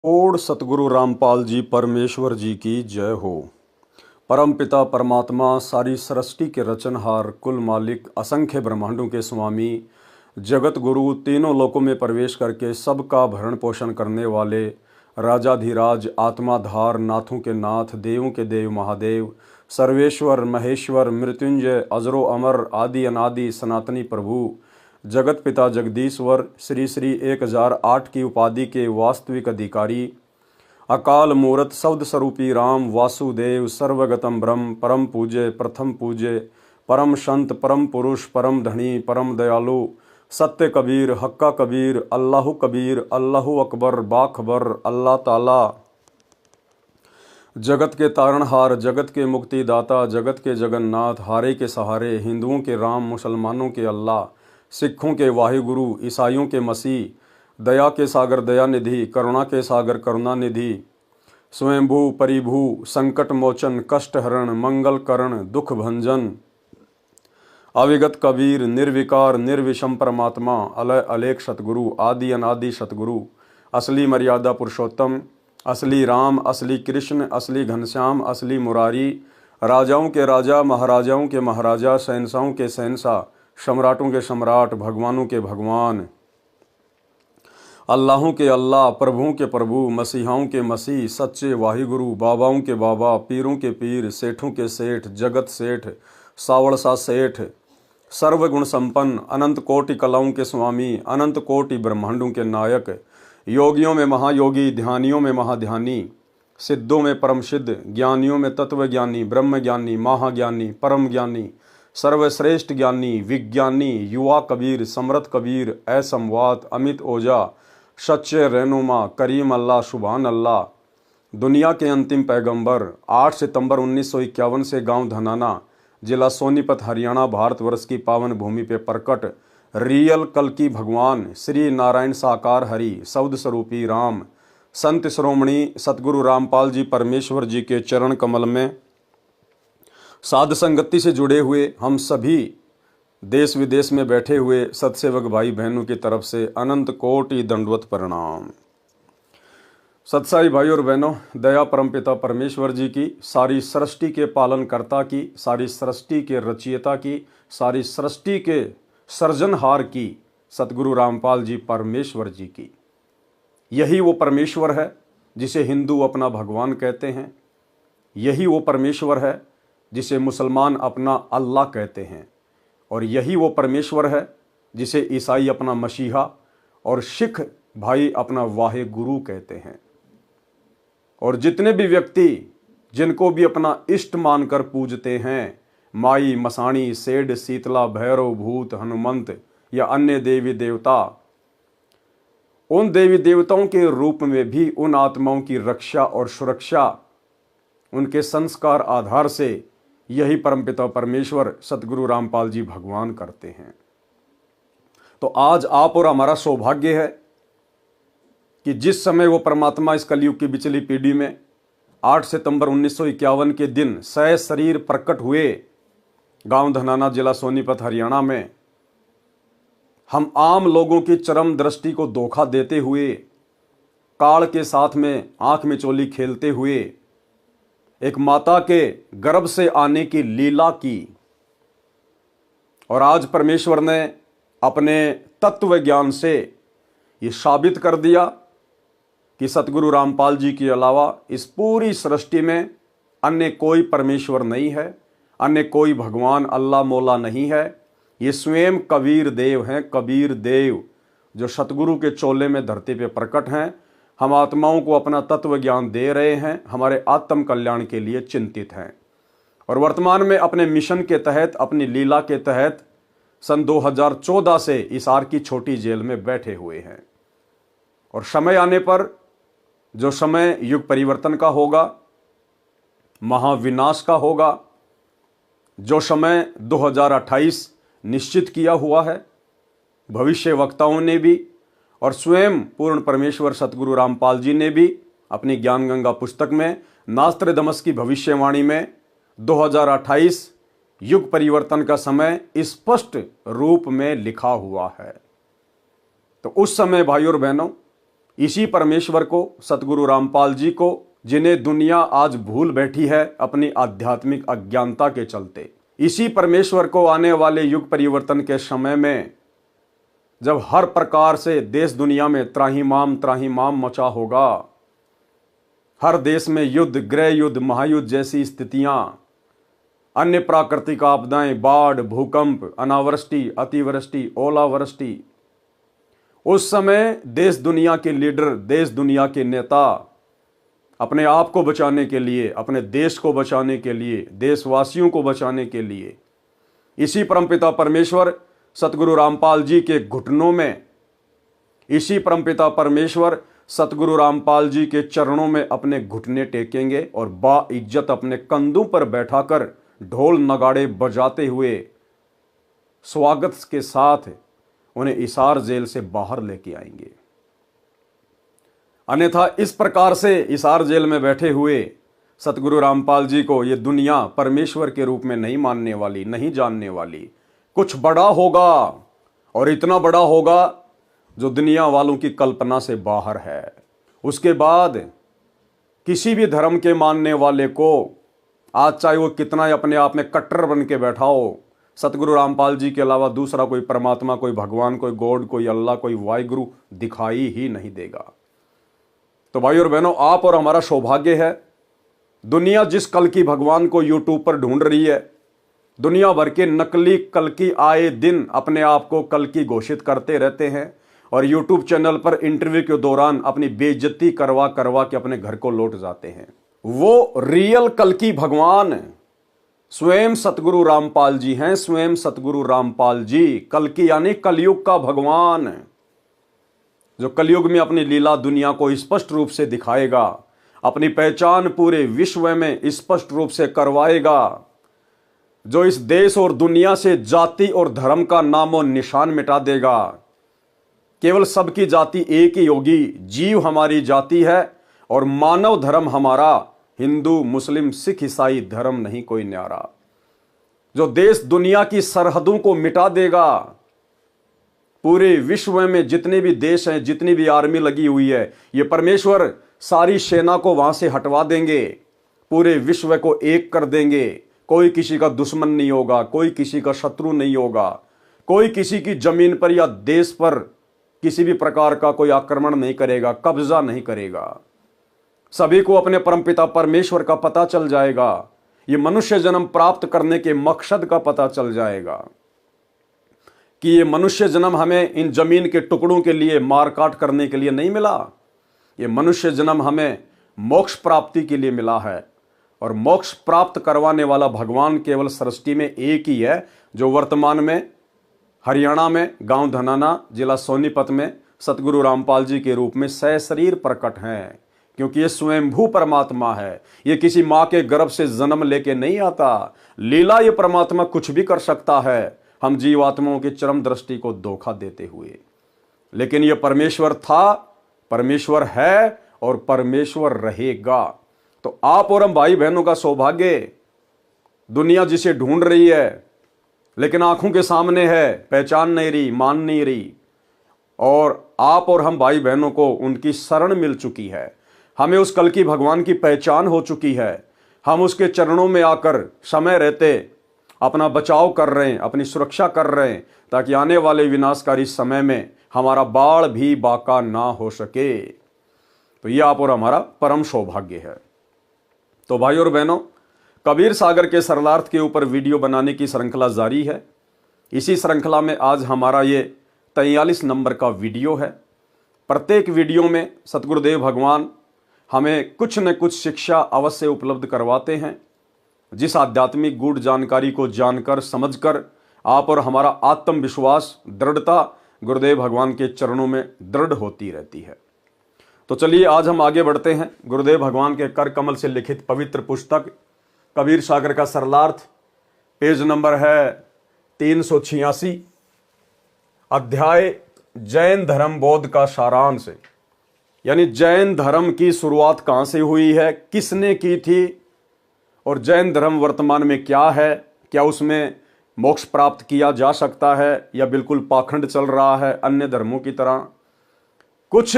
Odd सतगुरु रामपाल जी परमेश्वर जी की जय हो। परम पिता परमात्मा सारी सृष्टि के रचनहार कुल मालिक असंख्य ब्रह्मांडों के स्वामी जगत गुरु तीनों लोकों में प्रवेश करके सबका भरण पोषण करने वाले राजाधिराज आत्माधार नाथों के नाथ देवों के देव महादेव सर्वेश्वर महेश्वर मृत्युंजय अजरो अमर आदि अनादि सनातनी प्रभु जगत पिता जगदीश्वर श्री श्री 1008 की उपाधि के वास्तविक अधिकारी अकाल मूरत शब्द स्वरूपी राम वासुदेव सर्वगतम ब्रह्म परम पूज्य प्रथम पूज्य परम संत परम पुरुष परम धनी परम दयालु सत्य कबीर हक्का कबीर अल्लाहु अकबर बाखबर अल्लाह ताला जगत के तारणहार जगत के मुक्तिदाता जगत के जगन्नाथ हारे के सहारे हिंदुओं के राम मुसलमानों के अल्लाह सिखों के वाहिगुरु ईसाइयों के मसीह दया के सागर दयानिधि करुणा के सागर करुणानिधि स्वयंभू परिभू संकट मोचन कष्ट हरण मंगल करण दुख भंजन अविगत कबीर निर्विकार निर्विषम परमात्मा अलय अलेख सतगुरु आदि अनादि सतगुरु असली मर्यादा पुरुषोत्तम असली राम असली कृष्ण असली घनश्याम असली मुरारी राजाओं के राजा महाराजाओं के महाराजा शहंशाहों के शहंशाह सम्राटों के सम्राट भगवानों के भगवान अल्लाहों के अल्लाह प्रभुओं के प्रभु मसीहाओं के मसीह सच्चे वाहिगुरु बाबाओं के बाबा पीरों के पीर सेठों के सेठ जगत सेठ सावड़सा सेठ सर्वगुण संपन्न अनंत कोटि कलाओं के स्वामी अनंत कोटि ब्रह्मांडों के नायक योगियों में महायोगी ध्यानियों में महाध्यानी सिद्धों में परम सिद्ध ज्ञानियों में तत्वज्ञानी ब्रह्म ज्ञानी महाज्ञानी परम ज्ञानी सर्वश्रेष्ठ ज्ञानी विज्ञानी युवा कबीर समर्थ कबीर असमवात अमित ओझा सच्चे रहनुमा करीम अल्लाह सुभान अल्लाह दुनिया के अंतिम पैगंबर 8 सितंबर 1951 से गांव धनाना जिला सोनीपत हरियाणा भारतवर्ष की पावन भूमि पे प्रकट रियल कल की भगवान श्री नारायण साकार हरि शब्द स्वरूपी राम संत श्रोमणी सतगुरु रामपाल जी परमेश्वर जी के चरण कमल में साध संगति से जुड़े हुए हम सभी देश विदेश में बैठे हुए सतसेवक भाई बहनों की तरफ से अनंत कोटि दंडवत प्रणाम। सत्साई भाई और बहनों, दया परमपिता परमेश्वर जी की, सारी सृष्टि के पालनकर्ता की, सारी सृष्टि के रचयिता की, सारी सृष्टि के सृजनहार की सतगुरु रामपाल जी परमेश्वर जी की, यही वो परमेश्वर है जिसे हिंदू अपना भगवान कहते हैं। यही वो परमेश्वर है जिसे मुसलमान अपना अल्लाह कहते हैं। और यही वो परमेश्वर है जिसे ईसाई अपना मसीहा और सिख भाई अपना वाहे गुरु कहते हैं। और जितने भी व्यक्ति जिनको भी अपना इष्ट मानकर पूजते हैं, माई मसाणी सेठ शीतला भैरव भूत हनुमंत या अन्य देवी देवता, उन देवी देवताओं के रूप में भी उन आत्माओं की रक्षा और सुरक्षा उनके संस्कार आधार से यही परमपिता परमेश्वर सतगुरु रामपाल जी भगवान करते हैं। तो आज आप और हमारा सौभाग्य है कि जिस समय वो परमात्मा इस कलयुग की बिचली पीढ़ी में 8 सितंबर 1951 के दिन सशरीर प्रकट हुए गांव धनाना जिला सोनीपत हरियाणा में, हम आम लोगों की चरम दृष्टि को धोखा देते हुए, काल के साथ में आंख में चोली खेलते हुए एक माता के गर्भ से आने की लीला की। और आज परमेश्वर ने अपने तत्व ज्ञान से ये साबित कर दिया कि सतगुरु रामपाल जी के अलावा इस पूरी सृष्टि में अन्य कोई परमेश्वर नहीं है, अन्य कोई भगवान अल्लाह मौला नहीं है। ये स्वयं कबीर देव हैं, कबीर देव जो सतगुरु के चोले में धरती पे प्रकट हैं। हम आत्माओं को अपना तत्व ज्ञान दे रहे हैं, हमारे आत्म कल्याण के लिए चिंतित हैं। और वर्तमान में अपने मिशन के तहत, अपनी लीला के तहत सन 2014 से हिसार की छोटी जेल में बैठे हुए हैं। और समय आने पर, जो समय युग परिवर्तन का होगा, महाविनाश का होगा, जो समय 2028 निश्चित किया हुआ है भविष्य वक्ताओं ने भी और स्वयं पूर्ण परमेश्वर सतगुरु रामपाल जी ने भी अपनी ज्ञान गंगा पुस्तक में नास्त्रदमस की भविष्यवाणी में 2028 युग परिवर्तन का समय स्पष्ट रूप में लिखा हुआ है। तो उस समय भाइयों और बहनों, इसी परमेश्वर को, सतगुरु रामपाल जी को, जिन्हें दुनिया आज भूल बैठी है अपनी आध्यात्मिक अज्ञानता के चलते, इसी परमेश्वर को आने वाले युग परिवर्तन के समय में, जब हर प्रकार से देश दुनिया में त्राहिमाम मचा होगा, हर देश में युद्ध, गृह युद्ध, महायुद्ध जैसी स्थितियां, अन्य प्राकृतिक आपदाएं, बाढ़, भूकंप, अनावृष्टि, अतिवृष्टि, ओलावृष्टि, उस समय देश दुनिया के लीडर, देश दुनिया के नेता अपने आप को बचाने के लिए, अपने देश को बचाने के लिए, देशवासियों को बचाने के लिए इसी परमपिता परमेश्वर सतगुरु रामपाल जी के घुटनों में, इसी परमपिता परमेश्वर सतगुरु रामपाल जी के चरणों में अपने घुटने टेकेंगे और बाइज्जत अपने कंधों पर बैठाकर ढोल नगाड़े बजाते हुए स्वागत के साथ उन्हें हिसार जेल से बाहर लेके आएंगे। अन्यथा इस प्रकार से हिसार जेल में बैठे हुए सतगुरु रामपाल जी को ये दुनिया परमेश्वर के रूप में नहीं मानने वाली, नहीं जानने वाली। कुछ बड़ा होगा, और इतना बड़ा होगा जो दुनिया वालों की कल्पना से बाहर है। उसके बाद किसी भी धर्म के मानने वाले को, आज चाहे वो कितना ही अपने आप में कट्टर बन के बैठा हो, सतगुरु रामपाल जी के अलावा दूसरा कोई परमात्मा, कोई भगवान, कोई गॉड, कोई अल्लाह, कोई वाहिगुरु दिखाई ही नहीं देगा। तो भाई और बहनों, आप और हमारा सौभाग्य है। दुनिया जिस कल की भगवान को यूट्यूब पर ढूंढ रही है, दुनिया भर के नकली कल की आए दिन अपने आप को कल की घोषित करते रहते हैं और यूट्यूब चैनल पर इंटरव्यू के दौरान अपनी बेइज्जती करवा करवा के अपने घर को लौट जाते हैं। वो रियल कल की भगवान स्वयं सतगुरु रामपाल जी हैं, स्वयं सतगुरु रामपाल जी, कल की यानी कलयुग का भगवान, जो कलयुग में अपनी लीला दुनिया को स्पष्ट रूप से दिखाएगा, अपनी पहचान पूरे विश्व में स्पष्ट रूप से करवाएगा, जो इस देश और दुनिया से जाति और धर्म का नामो निशान मिटा देगा। केवल सबकी जाति एक ही होगी, जीव हमारी जाति है और मानव धर्म हमारा हिंदू, मुस्लिम, सिख, ईसाई धर्म नहीं कोई न्यारा, जो देश दुनिया की सरहदों को मिटा देगा। पूरे विश्व में जितने भी देश हैं, जितनी भी आर्मी लगी हुई है, ये परमेश्वर सारी सेना को वहां से हटवा देंगे, पूरे विश्व को एक कर देंगे। कोई किसी का दुश्मन नहीं होगा, कोई किसी का शत्रु नहीं होगा, कोई किसी की जमीन पर या देश पर किसी भी प्रकार का कोई आक्रमण नहीं करेगा, कब्जा नहीं करेगा। सभी को अपने परमपिता परमेश्वर का पता चल जाएगा, ये मनुष्य जन्म प्राप्त करने के मकसद का पता चल जाएगा कि ये मनुष्य जन्म हमें इन जमीन के टुकड़ों के लिए मार काट करने के लिए नहीं मिला, ये मनुष्य जन्म हमें मोक्ष प्राप्ति के लिए मिला है। और मोक्ष प्राप्त करवाने वाला भगवान केवल सृष्टि में एक ही है, जो वर्तमान में हरियाणा में गांव धनाना, जिला सोनीपत में सतगुरु रामपाल जी के रूप में सशरीर प्रकट हैं, क्योंकि ये स्वयंभू परमात्मा है। ये किसी माँ के गर्भ से जन्म लेके नहीं आता। लीला ये परमात्मा कुछ भी कर सकता है, हम जीवात्माओं की चरम दृष्टि को धोखा देते हुए। लेकिन ये परमेश्वर था, परमेश्वर है और परमेश्वर रहेगा। तो आप और हम भाई बहनों का सौभाग्य, दुनिया जिसे ढूंढ रही है लेकिन आंखों के सामने है, पहचान नहीं रही, मान नहीं रही, और आप और हम भाई बहनों को उनकी शरण मिल चुकी है। हमें उस कल की भगवान की पहचान हो चुकी है। हम उसके चरणों में आकर समय रहते अपना बचाव कर रहे हैं, अपनी सुरक्षा कर रहे हैं, ताकि आने वाले विनाशकारी समय में हमारा बाढ़ भी बाका ना हो सके। तो ये आप और हमारा परम सौभाग्य है। तो भाई और बहनों, कबीर सागर के सरलार्थ के ऊपर वीडियो बनाने की श्रृंखला जारी है। इसी श्रृंखला में आज हमारा ये 43 नंबर का वीडियो है। प्रत्येक वीडियो में सतगुरुदेव भगवान हमें कुछ न कुछ शिक्षा अवश्य उपलब्ध करवाते हैं, जिस आध्यात्मिक गूढ़ जानकारी को जानकर समझकर आप और हमारा आत्मविश्वास, दृढ़ता गुरुदेव भगवान के चरणों में दृढ़ होती रहती है। तो चलिए आज हम आगे बढ़ते हैं। गुरुदेव भगवान के कर कमल से लिखित पवित्र पुस्तक कबीर सागर का सरलार्थ, पेज नंबर है 386, अध्याय जैन धर्म बोध का सारांश। यानी जैन धर्म की शुरुआत कहां से हुई है, किसने की थी, और जैन धर्म वर्तमान में क्या है, क्या उसमें मोक्ष प्राप्त किया जा सकता है या बिल्कुल पाखंड चल रहा है अन्य धर्मों की तरह। कुछ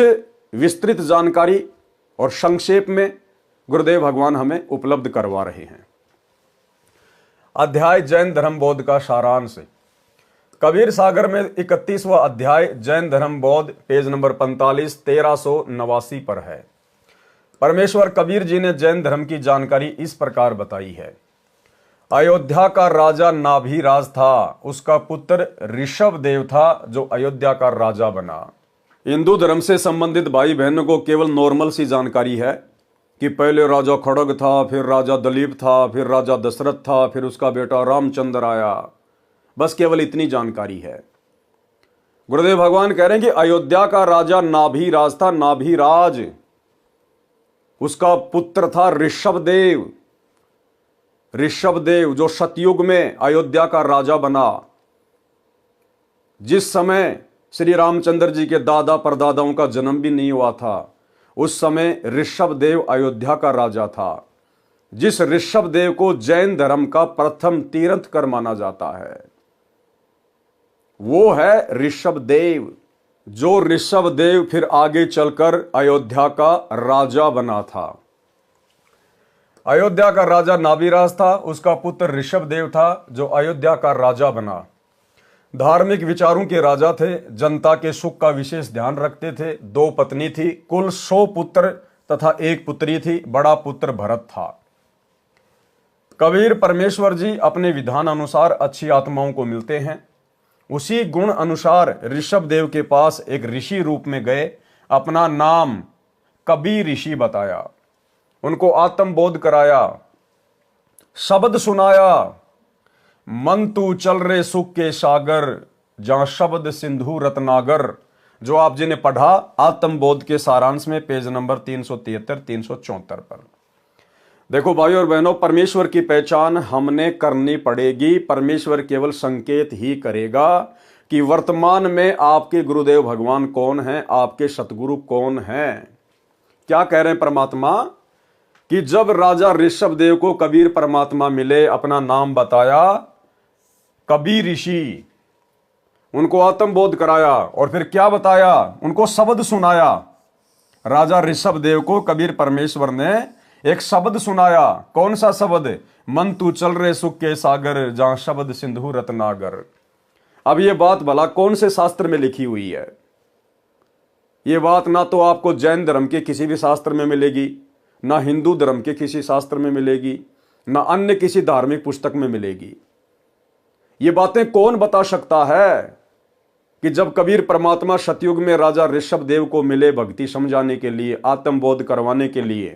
विस्तृत जानकारी और संक्षेप में गुरुदेव भगवान हमें उपलब्ध करवा रहे हैं। अध्याय जैन धर्म बौद्ध का सारांश। कबीर सागर में 31वां अध्याय जैन धर्म बौद्ध, पेज नंबर 45, 1389 पर है। परमेश्वर कबीर जी ने जैन धर्म की जानकारी इस प्रकार बताई है। अयोध्या का राजा नाभिराज था, उसका पुत्र ऋषभ देव था जो अयोध्या का राजा बना। हिंदू धर्म से संबंधित भाई बहनों को केवल नॉर्मल सी जानकारी है कि पहले राजा खड़ग था, फिर राजा दलीप था, फिर राजा दशरथ था, फिर उसका बेटा रामचंद्र आया। बस केवल इतनी जानकारी है। गुरुदेव भगवान कह रहे हैं कि अयोध्या का राजा नाभिराज था। नाभिराज, उसका पुत्र था ऋषभदेव। ऋषभदेव जो सतयुग में अयोध्या का राजा बना। जिस समय श्री रामचंद्र जी के दादा परदादाओं का जन्म भी नहीं हुआ था, उस समय ऋषभदेव अयोध्या का राजा था। जिस ऋषभदेव को जैन धर्म का प्रथम तीर्थंकर माना जाता है, वो है ऋषभदेव। जो ऋषभदेव फिर आगे चलकर अयोध्या का राजा बना था। अयोध्या का राजा नाभिराज था, उसका पुत्र ऋषभदेव था जो अयोध्या का राजा बना। धार्मिक विचारों के राजा थे, जनता के सुख का विशेष ध्यान रखते थे। 2 पत्नी थी, कुल 100 पुत्र तथा 1 पुत्री थी। बड़ा पुत्र भरत था। कबीर परमेश्वर जी अपने विधान अनुसार अच्छी आत्माओं को मिलते हैं। उसी गुण अनुसार ऋषभदेव के पास एक ऋषि रूप में गए, अपना नाम कबीर ऋषि बताया, उनको आत्मबोध कराया, शब्द सुनाया। मन तू चल रे सुख के सागर, जहां शब्द सिंधु रत्नागर। जो आप जी ने पढ़ा आत्मबोध के सारांश में, पेज नंबर 373-374 पर। देखो भाई और बहनों, परमेश्वर की पहचान हमने करनी पड़ेगी। परमेश्वर केवल संकेत ही करेगा कि वर्तमान में आपके गुरुदेव भगवान कौन हैं, आपके सतगुरु कौन हैं। क्या कह रहे हैं परमात्मा कि जब राजा ऋषभदेव को कबीर परमात्मा मिले, अपना नाम बताया कबीर ऋषि, उनको आत्मबोध कराया और फिर क्या बताया, उनको शब्द सुनाया। राजा ऋषभदेव को कबीर परमेश्वर ने एक शब्द सुनाया। कौन सा शब्द? मन तू चल रे सुख के सागर, जहां शब्द सिंधु रत्नागर। अब ये बात भला कौन से शास्त्र में लिखी हुई है? ये बात ना तो आपको जैन धर्म के किसी भी शास्त्र में मिलेगी, ना हिंदू धर्म के किसी शास्त्र में मिलेगी, ना अन्य किसी धार्मिक पुस्तक में मिलेगी। ये बातें कौन बता सकता है कि जब कबीर परमात्मा सतयुग में राजा ऋषभदेव को मिले भक्ति समझाने के लिए, आत्मबोध करवाने के लिए,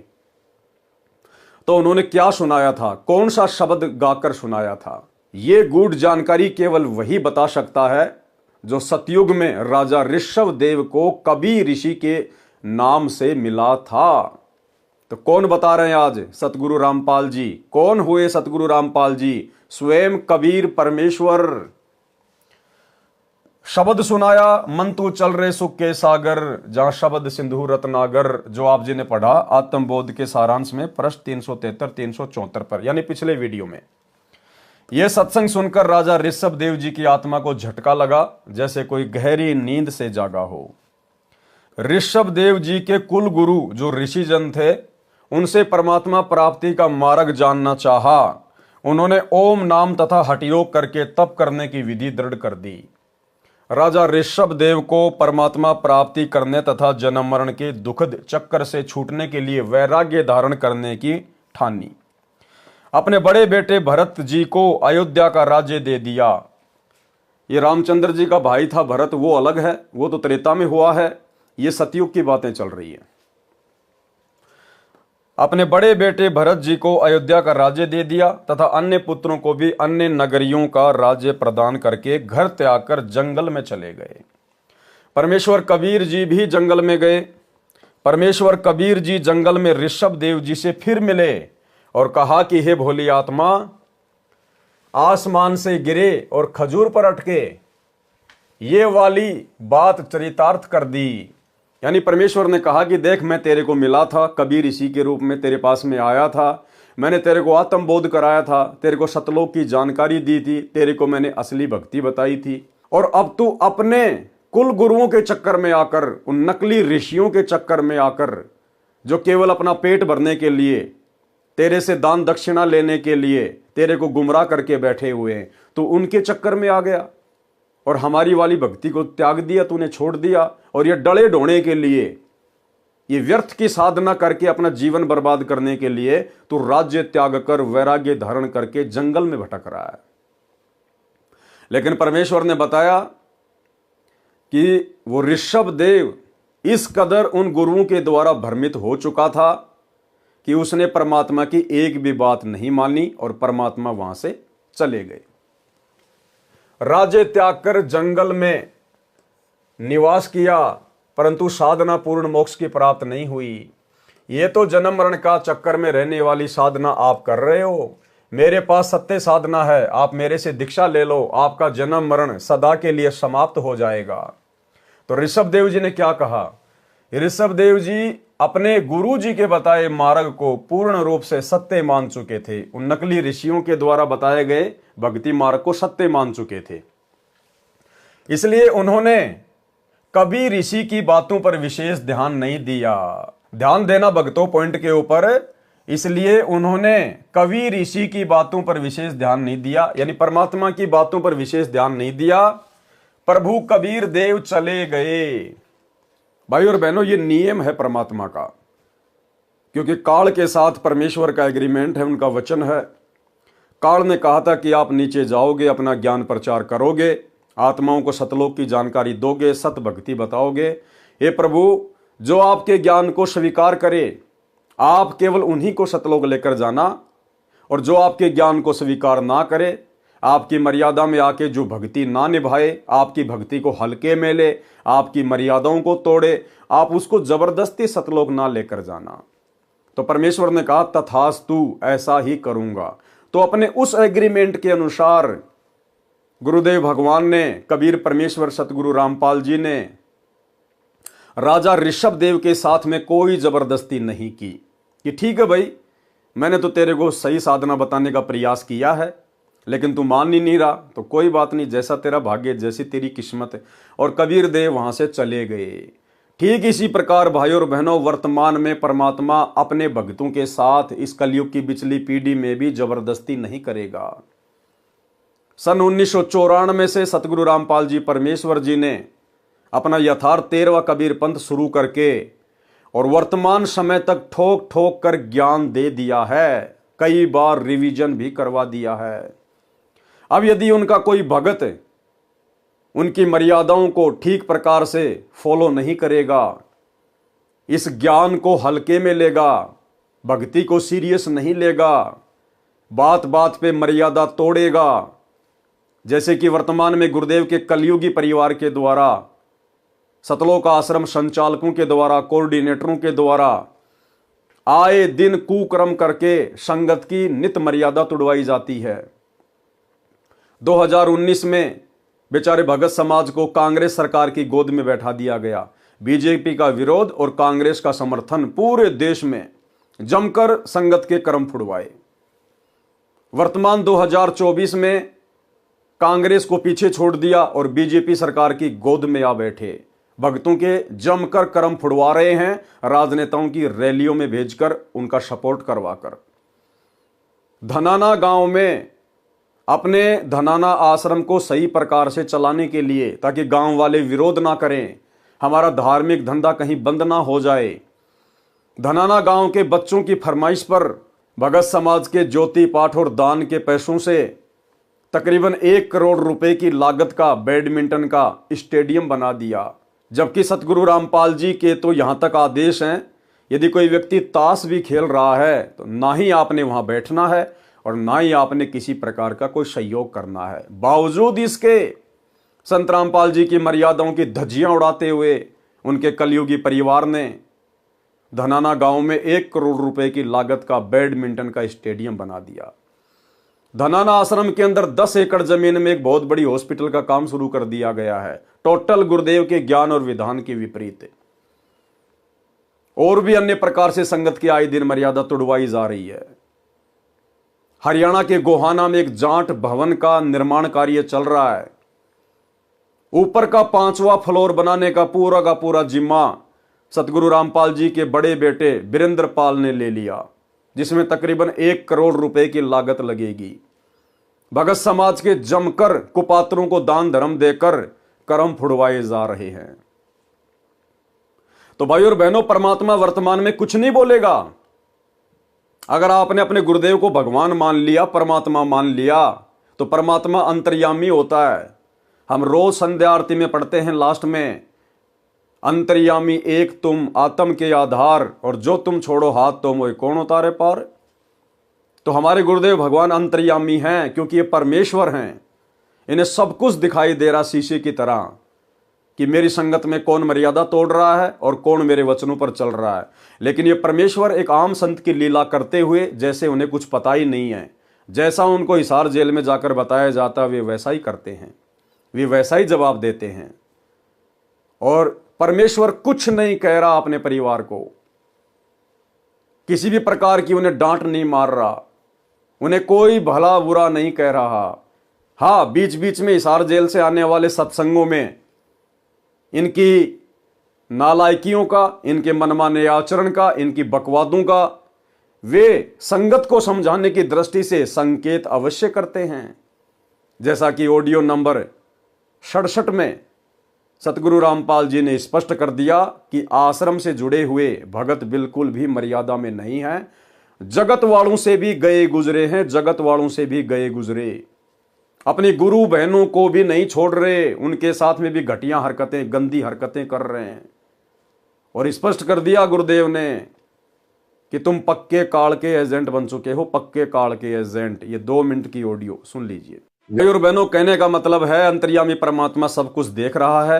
तो उन्होंने क्या सुनाया था, कौन सा शब्द गाकर सुनाया था? ये गूढ़ जानकारी केवल वही बता सकता है जो सतयुग में राजा ऋषभदेव को कबीर ऋषि के नाम से मिला था। तो कौन बता रहे हैं आज? सतगुरु रामपाल जी। कौन हुए सतगुरु रामपाल जी? स्वयं कबीर परमेश्वर। शब्द सुनाया, मन तू चल रे सुख के सागर, जहां शब्द सिंधु रत्नागर। जो आप जी ने पढ़ा आत्मबोध के सारांश में, पृष्ठ 373-374 पर, यानी पिछले वीडियो में। यह सत्संग सुनकर राजा ऋषभदेव जी की आत्मा को झटका लगा, जैसे कोई गहरी नींद से जागा हो। ऋषभदेव जी के कुल गुरु जो ऋषिजन थे, उनसे परमात्मा प्राप्ति का मार्ग जानना चाहा। उन्होंने ओम नाम तथा हठयोग करके तप करने की विधि दृढ़ कर दी। राजा ऋषभदेव को परमात्मा प्राप्ति करने तथा जन्म मरण के दुखद चक्कर से छूटने के लिए वैराग्य धारण करने की ठानी। अपने बड़े बेटे भरत जी को अयोध्या का राज्य दे दिया। ये रामचंद्र जी का भाई था भरत, वो अलग है, वो तो त्रेता में हुआ है। ये सतयुग की बातें चल रही है। अपने बड़े बेटे भरत जी को अयोध्या का राज्य दे दिया तथा अन्य पुत्रों को भी अन्य नगरियों का राज्य प्रदान करके घर त्याग कर जंगल में चले गए। परमेश्वर कबीर जी भी जंगल में गए। परमेश्वर कबीर जी जंगल में ऋषभदेव जी से फिर मिले और कहा कि हे भोली आत्मा, आसमान से गिरे और खजूर पर अटके, ये वाली बात चरितार्थ कर दी। यानी परमेश्वर ने कहा कि देख, मैं तेरे को मिला था, कबीर ऋषि के रूप में तेरे पास में आया था, मैंने तेरे को आत्मबोध कराया था, तेरे को सतलोक की जानकारी दी थी, तेरे को मैंने असली भक्ति बताई थी, और अब तू अपने कुल गुरुओं के चक्कर में आकर, उन नकली ऋषियों के चक्कर में आकर, जो केवल अपना पेट भरने के लिए, तेरे से दान दक्षिणा लेने के लिए तेरे को गुमराह करके बैठे हुए हैं, तो उनके चक्कर में आ गया और हमारी वाली भक्ति को त्याग दिया, तूने छोड़ दिया। और ये डले ढोने के लिए, ये व्यर्थ की साधना करके अपना जीवन बर्बाद करने के लिए तू राज्य त्याग कर वैराग्य धारण करके जंगल में भटक रहा है। लेकिन परमेश्वर ने बताया कि वो ऋषभ देव इस कदर उन गुरुओं के द्वारा भ्रमित हो चुका था कि उसने परमात्मा की एक भी बात नहीं मानी और परमात्मा वहां से चले गए। राज्य त्याग कर जंगल में निवास किया, परंतु साधना पूर्ण मोक्ष की प्राप्त नहीं हुई। ये तो जन्म मरण का चक्कर में रहने वाली साधना आप कर रहे हो। मेरे पास सत्य साधना है, आप मेरे से दीक्षा ले लो, आपका जन्म मरण सदा के लिए समाप्त हो जाएगा। तो ऋषभ देव जी ने क्या कहा? ऋषभ देव जी अपने गुरु जी के बताए मार्ग को पूर्ण रूप से सत्य मान चुके थे। उन नकली ऋषियों के द्वारा बताए गए भक्ति मार्ग को सत्य मान चुके थे। इसलिए उन्होंने कभी ऋषि की बातों पर विशेष ध्यान नहीं दिया। ध्यान देना भक्तों पॉइंट के ऊपर। इसलिए उन्होंने कभी ऋषि की बातों पर विशेष ध्यान नहीं दिया, यानी परमात्मा की बातों पर विशेष ध्यान नहीं दिया। प्रभु कबीर देव चले गए। भाई और बहनों, ये नियम है परमात्मा का, क्योंकि काल के साथ परमेश्वर का एग्रीमेंट है, उनका वचन है। काल ने कहा था कि आप नीचे जाओगे, अपना ज्ञान प्रचार करोगे, आत्माओं को सतलोक की जानकारी दोगे, सत भक्ति बताओगे। हे प्रभु, जो आपके ज्ञान को स्वीकार करे, आप केवल उन्हीं को सतलोक लेकर जाना, और जो आपके ज्ञान को स्वीकार ना करे, आपकी मर्यादा में आके जो भक्ति ना निभाए, आपकी भक्ति को हल्के में ले, आपकी मर्यादाओं को तोड़े, आप उसको जबरदस्ती सतलोक ना लेकर जाना। तो परमेश्वर ने कहा तथास्तु, ऐसा ही करूंगा। तो अपने उस एग्रीमेंट के अनुसार गुरुदेव भगवान ने, कबीर परमेश्वर सतगुरु रामपाल जी ने राजा ऋषभ देव के साथ में कोई जबरदस्ती नहीं की कि ठीक है भाई, मैंने तो तेरे को सही साधना बताने का प्रयास किया है, लेकिन तू मान ही नहीं रहा, तो कोई बात नहीं, जैसा तेरा भाग्य, जैसी तेरी किस्मत है। और कबीर देव वहां से चले गए। ठीक इसी प्रकार भाइयों और बहनों, वर्तमान में परमात्मा अपने भक्तों के साथ इस कलयुग की पिछली पीढ़ी में भी जबरदस्ती नहीं करेगा। सन 1994 से सतगुरु रामपाल जी परमेश्वर जी ने अपना यथार्थ 13वां कबीर पंथ शुरू करके और वर्तमान समय तक ठोक ठोक कर ज्ञान दे दिया है, कई बार रिवीजन भी करवा दिया है। अब यदि उनका कोई भगत उनकी मर्यादाओं को ठीक प्रकार से फॉलो नहीं करेगा, इस ज्ञान को हल्के में लेगा, भक्ति को सीरियस नहीं लेगा, बात बात पे मर्यादा तोड़ेगा, जैसे कि वर्तमान में गुरुदेव के कलयुगी परिवार के द्वारा, सतलोक आश्रम संचालकों के द्वारा, कोऑर्डिनेटरों के द्वारा आए दिन कुकर्म करके संगत की नित मर्यादा तोड़वाई जाती है। 2019 में बेचारे भगत समाज को कांग्रेस सरकार की गोद में बैठा दिया गया। बीजेपी का विरोध और कांग्रेस का समर्थन पूरे देश में जमकर संगत के कर्म फुड़वाए। वर्तमान 2024 में कांग्रेस को पीछे छोड़ दिया और बीजेपी सरकार की गोद में आ बैठे भक्तों के जमकर कर्म फुड़वा रहे हैं, राजनेताओं की रैलियों में भेजकर उनका सपोर्ट करवाकर। धनाना गांव में अपने धनाना आश्रम को सही प्रकार से चलाने के लिए, ताकि गांव वाले विरोध ना करें, हमारा धार्मिक धंधा कहीं बंद ना हो जाए, धनाना गांव के बच्चों की फरमाइश पर भगत समाज के ज्योति पाठ और दान के पैसों से तकरीबन 1 करोड़ रुपए की लागत का बैडमिंटन का स्टेडियम बना दिया। जबकि सतगुरु रामपाल जी के तो यहां तक आदेश हैं, यदि कोई व्यक्ति ताश भी खेल रहा है तो ना ही आपने वहां बैठना है और ना ही आपने किसी प्रकार का कोई सहयोग करना है। बावजूद इसके संत रामपाल जी की मर्यादाओं की धज्जियां उड़ाते हुए उनके कलयुगी परिवार ने धनाना गांव में 1 करोड़ रुपए की लागत का बैडमिंटन का स्टेडियम बना दिया। धनाना आश्रम के अंदर 10 एकड़ जमीन में एक बहुत बड़ी हॉस्पिटल का काम शुरू कर दिया गया है, टोटल गुरुदेव के ज्ञान और विधान के विपरीत। और भी अन्य प्रकार से संगत की आए दिन मर्यादा तोड़वाई जा रही है। हरियाणा के गोहाना में एक जाट भवन का निर्माण कार्य चल रहा है। ऊपर का 5वां फ्लोर बनाने का पूरा जिम्मा सतगुरु रामपाल जी के बड़े बेटे वीरेंद्र पाल ने ले लिया, जिसमें तकरीबन 1 करोड़ रुपए की लागत लगेगी। भगत समाज के जमकर कुपात्रों को दान धर्म देकर कर्म फुड़वाए जा रहे हैं। तो भाई और बहनों, परमात्मा वर्तमान में कुछ नहीं बोलेगा। अगर आपने अपने गुरुदेव को भगवान मान लिया, परमात्मा मान लिया, तो परमात्मा अंतर्यामी होता है। हम रोज संध्या आरती में पढ़ते हैं लास्ट में, अंतर्यामी एक तुम आत्म के आधार, और जो तुम छोड़ो हाथ तो मोए कौन उतारे पार। तो हमारे गुरुदेव भगवान अंतर्यामी हैं, क्योंकि ये परमेश्वर हैं। इन्हें सब कुछ दिखाई दे रहा शीशे की तरह कि मेरी संगत में कौन मर्यादा तोड़ रहा है और कौन मेरे वचनों पर चल रहा है। लेकिन ये परमेश्वर एक आम संत की लीला करते हुए जैसे उन्हें कुछ पता ही नहीं है, जैसा उनको हिसार जेल में जाकर बताया जाता वे वैसा ही करते हैं, वे वैसा ही जवाब देते हैं। और परमेश्वर कुछ नहीं कह रहा अपने परिवार को, किसी भी प्रकार की उन्हें डांट नहीं मार रहा, उन्हें कोई भला बुरा नहीं कह रहा। हाँ, बीच बीच में हिसार जेल से आने वाले सत्संगों में इनकी नालायकियों का, इनके मनमाने आचरण का, इनकी बकवादों का वे संगत को समझाने की दृष्टि से संकेत अवश्य करते हैं। जैसा कि ऑडियो नंबर 67 में सतगुरु रामपाल जी ने स्पष्ट कर दिया कि आश्रम से जुड़े हुए भगत बिल्कुल भी मर्यादा में नहीं है, जगत वालों से भी गए गुजरे हैं, जगत वालों से भी गए गुजरे, अपनी गुरु बहनों को भी नहीं छोड़ रहे, उनके साथ में भी घटिया हरकतें, गंदी हरकतें कर रहे हैं। और स्पष्ट कर दिया गुरुदेव ने कि तुम पक्के काल के एजेंट बन चुके हो, पक्के काल के एजेंट। ये 2 मिनट की ऑडियो सुन लीजिए। भाई और बहनों, कहने का मतलब है अंतर्यामी परमात्मा सब कुछ देख रहा है,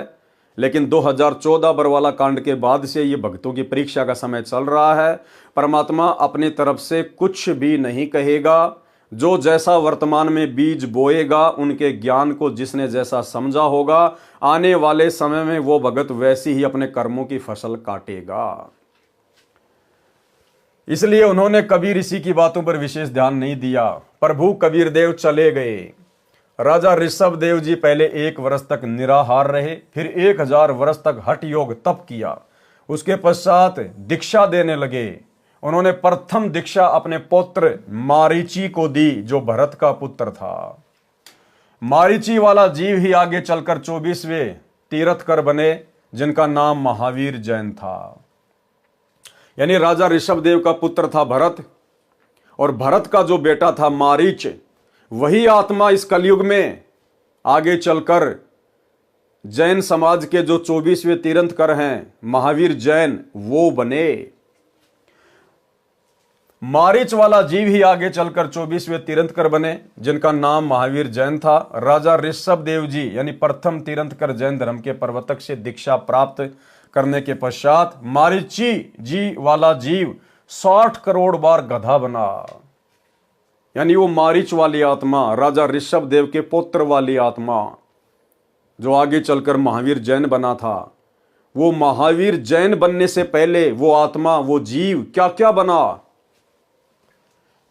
लेकिन 2014 बरवाला कांड के बाद से ये भक्तों की परीक्षा का समय चल रहा है। परमात्मा अपनी तरफ से कुछ भी नहीं कहेगा। जो जैसा वर्तमान में बीज बोएगा, उनके ज्ञान को जिसने जैसा समझा होगा, आने वाले समय में वो भगत वैसी ही अपने कर्मों की फसल काटेगा। इसलिए उन्होंने कबीर ऋषि की बातों पर विशेष ध्यान नहीं दिया। प्रभु कबीर देव चले गए। राजा ऋषभ देव जी पहले 1 वर्ष तक निराहार रहे, फिर 1000 वर्ष तक हठ योग तप किया। उसके पश्चात दीक्षा देने लगे। उन्होंने प्रथम दीक्षा अपने पुत्र मारीची को दी, जो भरत का पुत्र था। मारीची वाला जीव ही आगे चलकर 24वें तीर्थकर बने, जिनका नाम महावीर जैन था। यानी राजा ऋषभ देव का पुत्र था भरत, और भरत का जो बेटा था मारीच, वही आत्मा इस कलयुग में आगे चलकर जैन समाज के जो 24वें तीर्थकर हैं महावीर जैन, वो बने। मारीच वाला जीव ही आगे चलकर 24वें तीर्थकर बने, जिनका नाम महावीर जैन था। राजा ऋषभ देव जी यानी प्रथम तीर्थकर जैन धर्म के प्रवर्तक से दीक्षा प्राप्त करने के पश्चात मारीची जी वाला जीव 60 करोड़ बार गधा बना। यानी वो मारीच वाली आत्मा, राजा ऋषभ देव के पुत्र वाली आत्मा, जो आगे चलकर महावीर जैन बना था, वो महावीर जैन बनने से पहले वो आत्मा, वो जीव क्या क्या बना।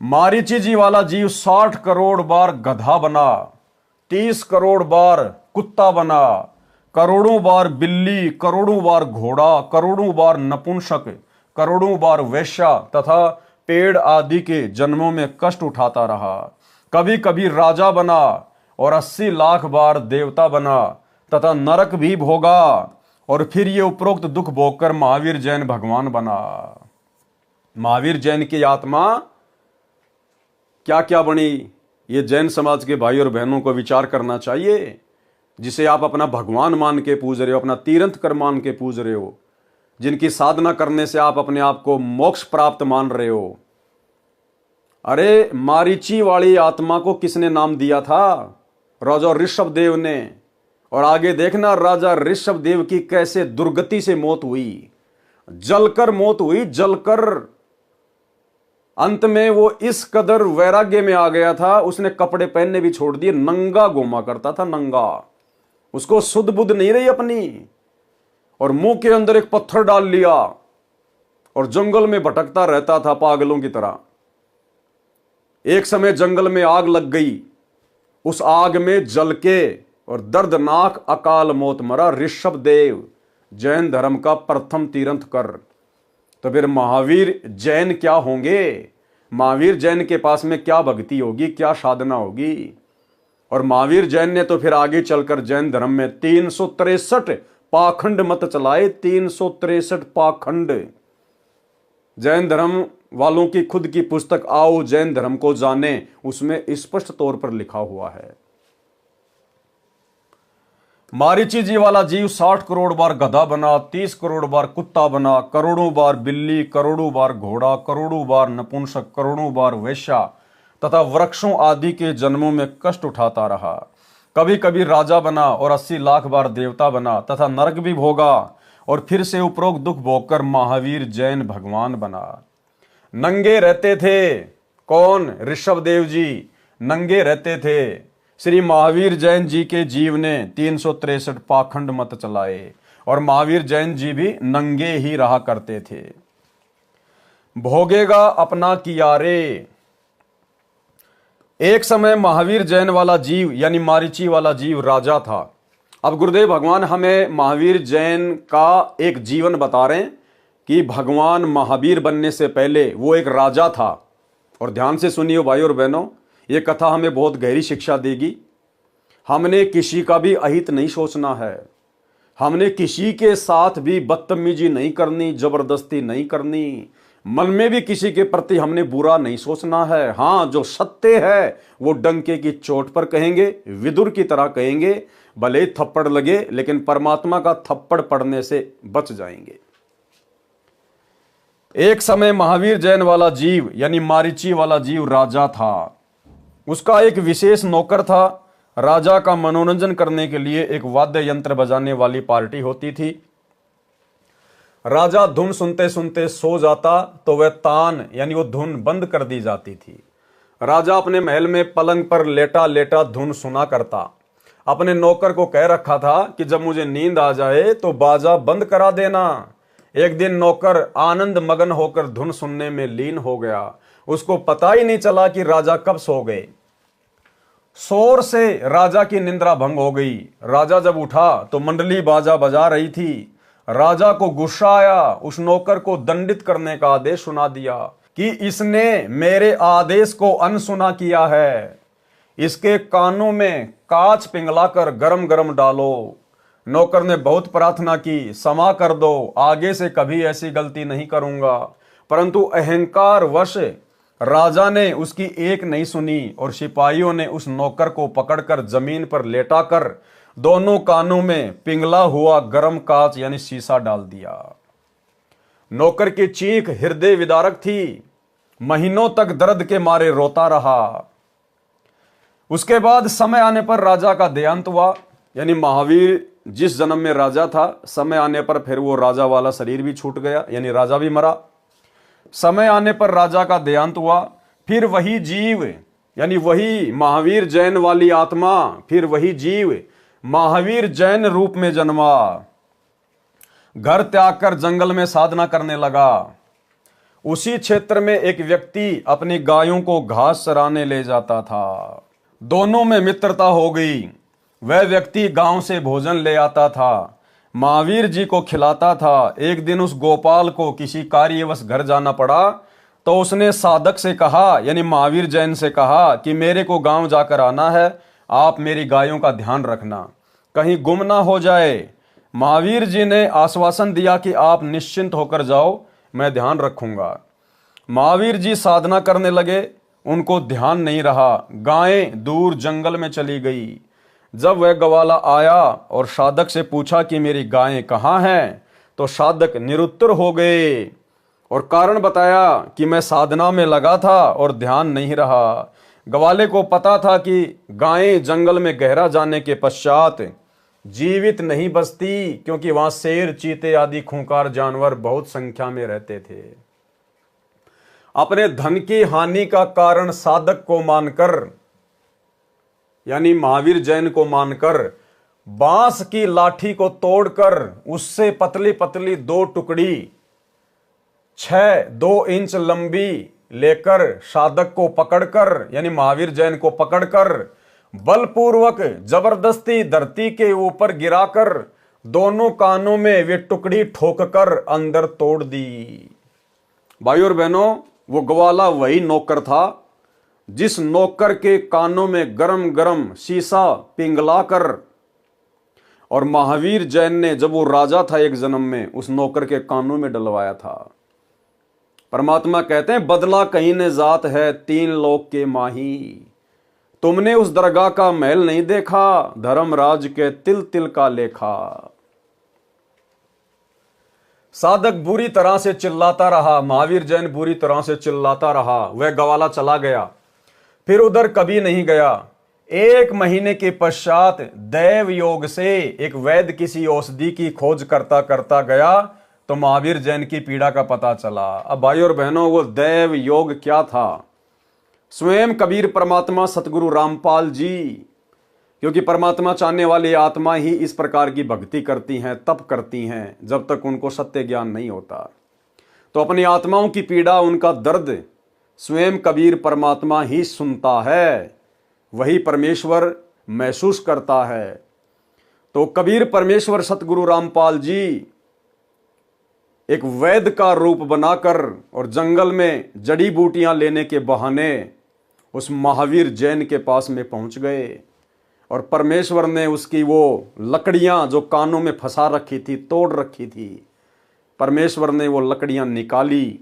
मारीची जी वाला जीव 60 करोड़ बार गधा बना, 30 करोड़ बार कुत्ता बना, करोड़ों बार बिल्ली, करोड़ों बार घोड़ा, करोड़ों बार नपुंसक, करोड़ों बार वैश्या तथा पेड़ आदि के जन्मों में कष्ट उठाता रहा। कभी कभी राजा बना और 80 लाख बार देवता बना तथा नरक भी भोगा, और फिर ये उपरोक्त दुख भोगकर महावीर जैन भगवान बना। महावीर जैन की आत्मा क्या क्या बनी, ये जैन समाज के भाई और बहनों को विचार करना चाहिए। जिसे आप अपना भगवान मान के पूज रहे हो, अपना तीर्थकर मान के पूज रहे हो, जिनकी साधना करने से आप अपने आप को मोक्ष प्राप्त मान रहे हो। अरे मारीची वाली आत्मा को किसने नाम दिया था? राजा ऋषभ देव ने। और आगे देखना राजा ऋषभ देव की कैसे दुर्गति से मौत हुई, जलकर मौत हुई, जलकर। अंत में वो इस कदर वैराग्य में आ गया था, उसने कपड़े पहनने भी छोड़ दिए, नंगा घूमा करता था, नंगा। उसको सुध बुध नहीं रही अपनी, और मुंह के अंदर एक पत्थर डाल लिया और जंगल में भटकता रहता था पागलों की तरह। एक समय जंगल में आग लग गई, उस आग में जल के और दर्दनाक अकाल मौत मरा ऋषभ देव, जैन धर्म का प्रथम तीर्थंकर। तो फिर महावीर जैन क्या होंगे? महावीर जैन के पास में क्या भक्ति होगी, क्या साधना होगी? और महावीर जैन ने तो फिर आगे चलकर जैन धर्म में 363 पाखंड मत चलाए। 363 पाखंड। जैन धर्म वालों की खुद की पुस्तक आओ जैन धर्म को जाने, उसमें स्पष्ट तौर पर लिखा हुआ है। मारीची जी वाला जीव 60 करोड़ बार गधा बना, 30 करोड़ बार कुत्ता बना, करोड़ों बार बिल्ली, करोड़ों बार घोड़ा, करोड़ों बार नपुंसक, करोड़ों बार वेश्या तथा वृक्षों आदि के जन्मों में कष्ट उठाता रहा। कभी कभी राजा बना और 80 लाख बार देवता बना तथा नरक भी भोगा और फिर से उपरोक्त दुख भोगकर महावीर जैन भगवान बना। नंगे रहते थे। कौन? ऋषभ देव जी नंगे रहते थे। श्री महावीर जैन जी के जीव ने 363 पाखंड मत चलाए और महावीर जैन जी भी नंगे ही रहा करते थे। भोगेगा अपना किया रे। एक समय महावीर जैन वाला जीव यानी मारीची वाला जीव राजा था। अब गुरुदेव भगवान हमें महावीर जैन का एक जीवन बता रहे हैं कि भगवान महावीर बनने से पहले वो एक राजा था। और ध्यान से सुनिए भाई और बहनों, ये कथा हमें बहुत गहरी शिक्षा देगी। हमने किसी का भी अहित नहीं सोचना है। हमने किसी के साथ भी बदतमीजी नहीं करनी, जबरदस्ती नहीं करनी। मन में भी किसी के प्रति हमने बुरा नहीं सोचना है। हाँ, जो सत्य है वो डंके की चोट पर कहेंगे, विदुर की तरह कहेंगे, भले ही थप्पड़ लगे लेकिन परमात्मा का थप्पड़ पड़ने से बच जाएंगे। एक समय महावीर जैन वाला जीव यानी मारीची वाला जीव राजा था। उसका एक विशेष नौकर था। राजा का मनोरंजन करने के लिए एक वाद्य यंत्र बजाने वाली पार्टी होती थी। राजा धुन सुनते सुनते सो जाता तो वह तान यानी वो धुन बंद कर दी जाती थी। राजा अपने महल में पलंग पर लेटा लेटा धुन सुना करता। अपने नौकर को कह रखा था कि जब मुझे नींद आ जाए तो बाजा बंद करा देना। एक दिन नौकर आनंद मगन होकर धुन सुनने में लीन हो गया। उसको पता ही नहीं चला कि राजा कब सो गए। शोर से राजा की निंद्रा भंग हो गई। राजा जब उठा तो मंडली बाजा बजा रही थी। राजा को गुस्सा आया। उस नौकर को दंडित करने का आदेश सुना दिया कि इसने मेरे आदेश को अनसुना किया है। इसके कानों में कांच पिघलाकर गरम गरम डालो। नौकर ने बहुत प्रार्थना की, क्षमा कर दो, आगे से कभी ऐसी गलती नहीं करूंगा। परंतु अहंकार वश राजा ने उसकी एक नहीं सुनी और सिपाहियों ने उस नौकर को पकड़कर जमीन पर लेटाकर दोनों कानों में पिघला हुआ गरम कांच यानी शीशा डाल दिया। नौकर की चीख हृदय विदारक थी। महीनों तक दर्द के मारे रोता रहा। उसके बाद समय आने पर राजा का देहांत हुआ। यानी महावीर जिस जन्म में राजा था, समय आने पर फिर वो राजा वाला शरीर भी छूट गया, यानी राजा भी मरा। समय आने पर राजा का देहांत हुआ। फिर वही जीव यानी वही महावीर जैन वाली आत्मा, फिर वही जीव महावीर जैन रूप में जन्मा। घर त्याग कर जंगल में साधना करने लगा। उसी क्षेत्र में एक व्यक्ति अपनी गायों को घास चराने ले जाता था। दोनों में मित्रता हो गई। वह व्यक्ति गांव से भोजन ले आता था, महावीर जी को खिलाता था। एक दिन उस गोपाल को किसी कार्यवश घर जाना पड़ा तो उसने साधक से कहा यानी महावीर जैन से कहा कि मेरे को गांव जाकर आना है, आप मेरी गायों का ध्यान रखना, कहीं गुम ना हो जाए। महावीर जी ने आश्वासन दिया कि आप निश्चिंत होकर जाओ, मैं ध्यान रखूंगा। महावीर जी साधना करने लगे। उनको ध्यान नहीं रहा। गायें दूर जंगल में चली गई। जब वह ग्वाला आया और साधक से पूछा कि मेरी गायें कहाँ हैं, तो साधक निरुत्तर हो गए और कारण बताया कि मैं साधना में लगा था और ध्यान नहीं रहा। ग्वाले को पता था कि गायें जंगल में गहरा जाने के पश्चात जीवित नहीं बचती, क्योंकि वहां शेर, चीते आदि खूंखार जानवर बहुत संख्या में रहते थे। अपने धन की हानि का कारण साधक को मानकर यानी महावीर जैन को मानकर बांस की लाठी को तोड़कर उससे पतली पतली 2 टुकड़ी 2 इंच लंबी लेकर साधक को पकड़कर यानी महावीर जैन को पकड़कर बलपूर्वक जबरदस्ती धरती के ऊपर गिराकर दोनों कानों में वे टुकड़ी ठोककर अंदर तोड़ दी। भाइयों और बहनों, वो ग्वाला वही नौकर था जिस नौकर के कानों में गरम गरम शीशा पिघलाकर, और महावीर जैन ने जब वो राजा था एक जन्म में, उस नौकर के कानों में डलवाया था। परमात्मा कहते हैं, बदला कहीं ने जात है 3 लोक के माही। तुमने उस दरगाह का महल नहीं देखा, धर्मराज के तिल तिल का लेखा। साधक बुरी तरह से चिल्लाता रहा, महावीर जैन बुरी तरह से चिल्लाता रहा, वह ग्वाला चला गया, फिर उधर कभी नहीं गया। 1 महीने के पश्चात दैव योग से एक वैद्य किसी औषधि की खोज करता करता गया तो महावीर जैन की पीड़ा का पता चला। अब भाइयों और बहनों, वो दैव योग क्या था? स्वयं कबीर परमात्मा सतगुरु रामपाल जी, क्योंकि परमात्मा चाहने वाली आत्मा ही इस प्रकार की भक्ति करती हैं, तप करती हैं, जब तक उनको सत्य ज्ञान नहीं होता। तो अपनी आत्माओं की पीड़ा, उनका दर्द स्वयं कबीर परमात्मा ही सुनता है, वही परमेश्वर महसूस करता है। तो कबीर परमेश्वर सतगुरु रामपाल जी एक वैद्य का रूप बनाकर और जंगल में जड़ी बूटियां लेने के बहाने उस महावीर जैन के पास में पहुंच गए, और परमेश्वर ने उसकी वो लकड़ियां जो कानों में फंसा रखी थी, तोड़ रखी थी, परमेश्वर ने वो लकड़ियां निकाली,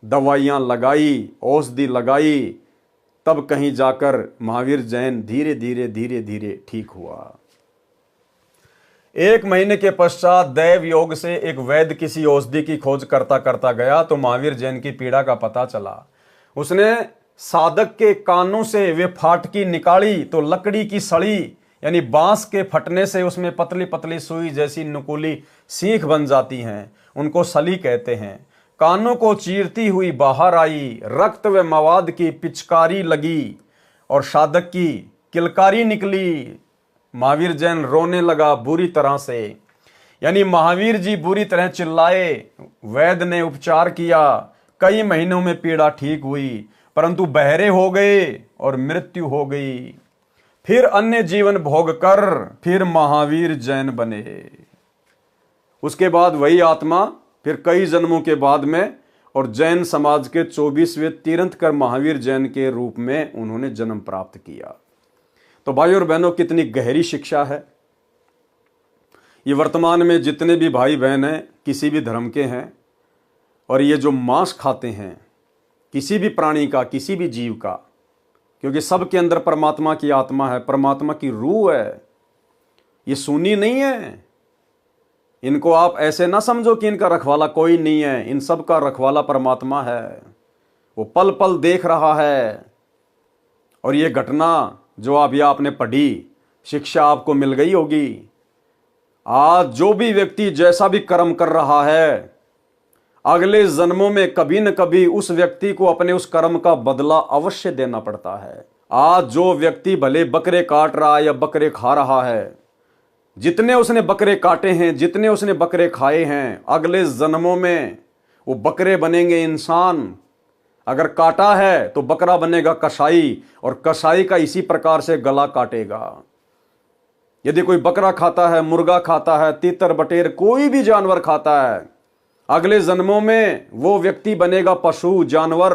दवाइयां लगाई, औषधि लगाई, तब कहीं जाकर महावीर जैन धीरे धीरे धीरे धीरे ठीक हुआ। 1 महीने के पश्चात दैव योग से एक वैद्य किसी औषधि की खोज करता करता गया तो महावीर जैन की पीड़ा का पता चला। उसने साधक के कानों से वे फाटकी निकाली तो लकड़ी की सड़ी, यानी बांस के फटने से उसमें पतली पतली सुई जैसी नुकीली सीख बन जाती हैं, उनको सली कहते हैं। कानों को चीरती हुई बाहर आई, रक्त व मवाद की पिचकारी लगी और साधक की किलकारी निकली। महावीर जैन रोने लगा बुरी तरह से, यानी महावीर जी बुरी तरह चिल्लाए। वैद्य ने उपचार किया, कई महीनों में पीड़ा ठीक हुई, परंतु बहरे हो गए और मृत्यु हो गई। फिर अन्य जीवन भोग कर फिर महावीर जैन बने। उसके बाद वही आत्मा फिर कई जन्मों के बाद में और जैन समाज के 24वें तीर्थंकर महावीर जैन के रूप में उन्होंने जन्म प्राप्त किया। तो भाइयों और बहनों, कितनी गहरी शिक्षा है। ये वर्तमान में जितने भी भाई बहन हैं, किसी भी धर्म के हैं, और ये जो मांस खाते हैं किसी भी प्राणी का, किसी भी जीव का, क्योंकि सबके अंदर परमात्मा की आत्मा है, परमात्मा की रूह है, ये सूनी नहीं है। इनको आप ऐसे ना समझो कि इनका रखवाला कोई नहीं है, इन सब का रखवाला परमात्मा है, वो पल पल देख रहा है। और ये घटना जो आप या आपने पढ़ी, शिक्षा आपको मिल गई होगी। आज जो भी व्यक्ति जैसा भी कर्म कर रहा है, अगले जन्मों में कभी न कभी उस व्यक्ति को अपने उस कर्म का बदला अवश्य देना पड़ता है। आज जो व्यक्ति भले बकरे काट रहा है या बकरे खा रहा है, जितने उसने बकरे काटे हैं, जितने उसने बकरे खाए हैं, अगले जन्मों में वो बकरे बनेंगे इंसान। अगर काटा है तो बकरा बनेगा कसाई, और कसाई का इसी प्रकार से गला काटेगा। यदि कोई बकरा खाता है, मुर्गा खाता है, तीतर बटेर कोई भी जानवर खाता है, अगले जन्मों में वो व्यक्ति बनेगा पशु, जानवर,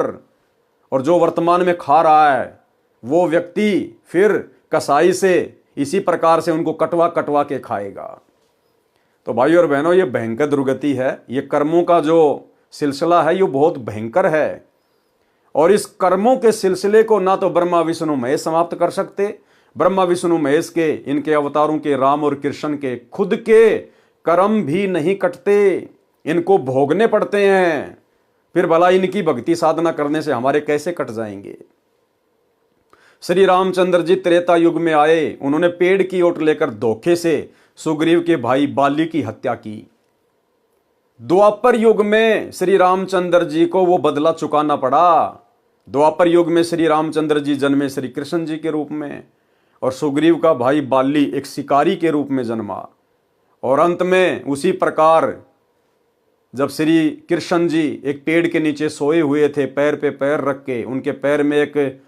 और जो वर्तमान में खा रहा है वो व्यक्ति फिर कसाई से इसी प्रकार से उनको कटवा कटवा के खाएगा। तो भाइयों और बहनों, ये भयंकर दुर्गति है। ये कर्मों का जो सिलसिला है ये बहुत भयंकर है, और इस कर्मों के सिलसिले को ना तो ब्रह्मा विष्णु महेश समाप्त कर सकते। ब्रह्मा विष्णु महेश के, इनके अवतारों के, राम और कृष्ण के खुद के कर्म भी नहीं कटते, इनको भोगने पड़ते हैं। फिर भला इनकी भक्ति साधना करने से हमारे कैसे कट जाएंगे। श्री रामचंद्र जी त्रेता युग में आए, उन्होंने पेड़ की ओट लेकर धोखे से सुग्रीव के भाई बाली की हत्या की। द्वापर युग में श्री रामचंद्र जी को वो बदला चुकाना पड़ा। द्वापर युग में श्री रामचंद्र जी जन्मे श्री कृष्ण जी के रूप में, और सुग्रीव का भाई बाली एक शिकारी के रूप में जन्मा। और अंत में उसी प्रकार जब श्री कृष्ण जी एक पेड़ के नीचे सोए हुए थे, पैर पे पैर रख के, उनके पैर में एक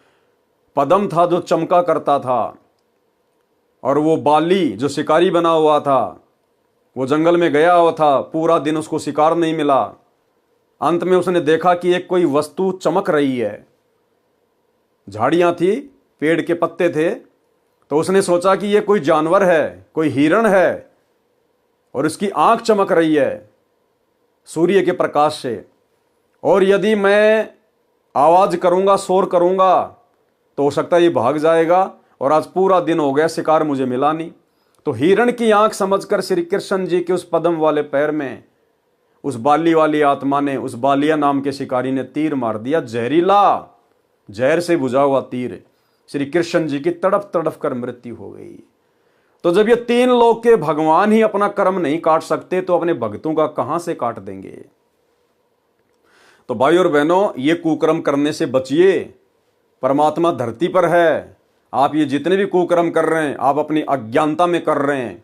पदम था जो चमका करता था, और वो बाली जो शिकारी बना हुआ था, वो जंगल में गया हुआ था, पूरा दिन उसको शिकार नहीं मिला। अंत में उसने देखा कि एक कोई वस्तु चमक रही है, झाड़ियां थी, पेड़ के पत्ते थे, तो उसने सोचा कि ये कोई जानवर है, कोई हिरण है, और इसकी आंख चमक रही है सूर्य के प्रकाश से, और यदि मैं आवाज करूंगा, शोर करूंगा, तो हो सकता है ये भाग जाएगा, और आज पूरा दिन हो गया, शिकार मुझे मिला नहीं। तो हिरण की आंख समझकर श्री कृष्ण जी के उस पद्म वाले पैर में उस बाली वाली आत्मा ने, उस बालिया नाम के शिकारी ने तीर मार दिया, जहरीला, जहर से बुझा हुआ तीर। श्री कृष्ण जी की तड़प तड़प कर मृत्यु हो गई। तो जब ये तीन लोग के भगवान ही अपना कर्म नहीं काट सकते, तो अपने भक्तों का कहां से काट देंगे। तो भाई और बहनों, ये कुकर्म करने से बचिए। परमात्मा धरती पर है। आप ये जितने भी कुकर्म कर रहे हैं, आप अपनी अज्ञानता में कर रहे हैं।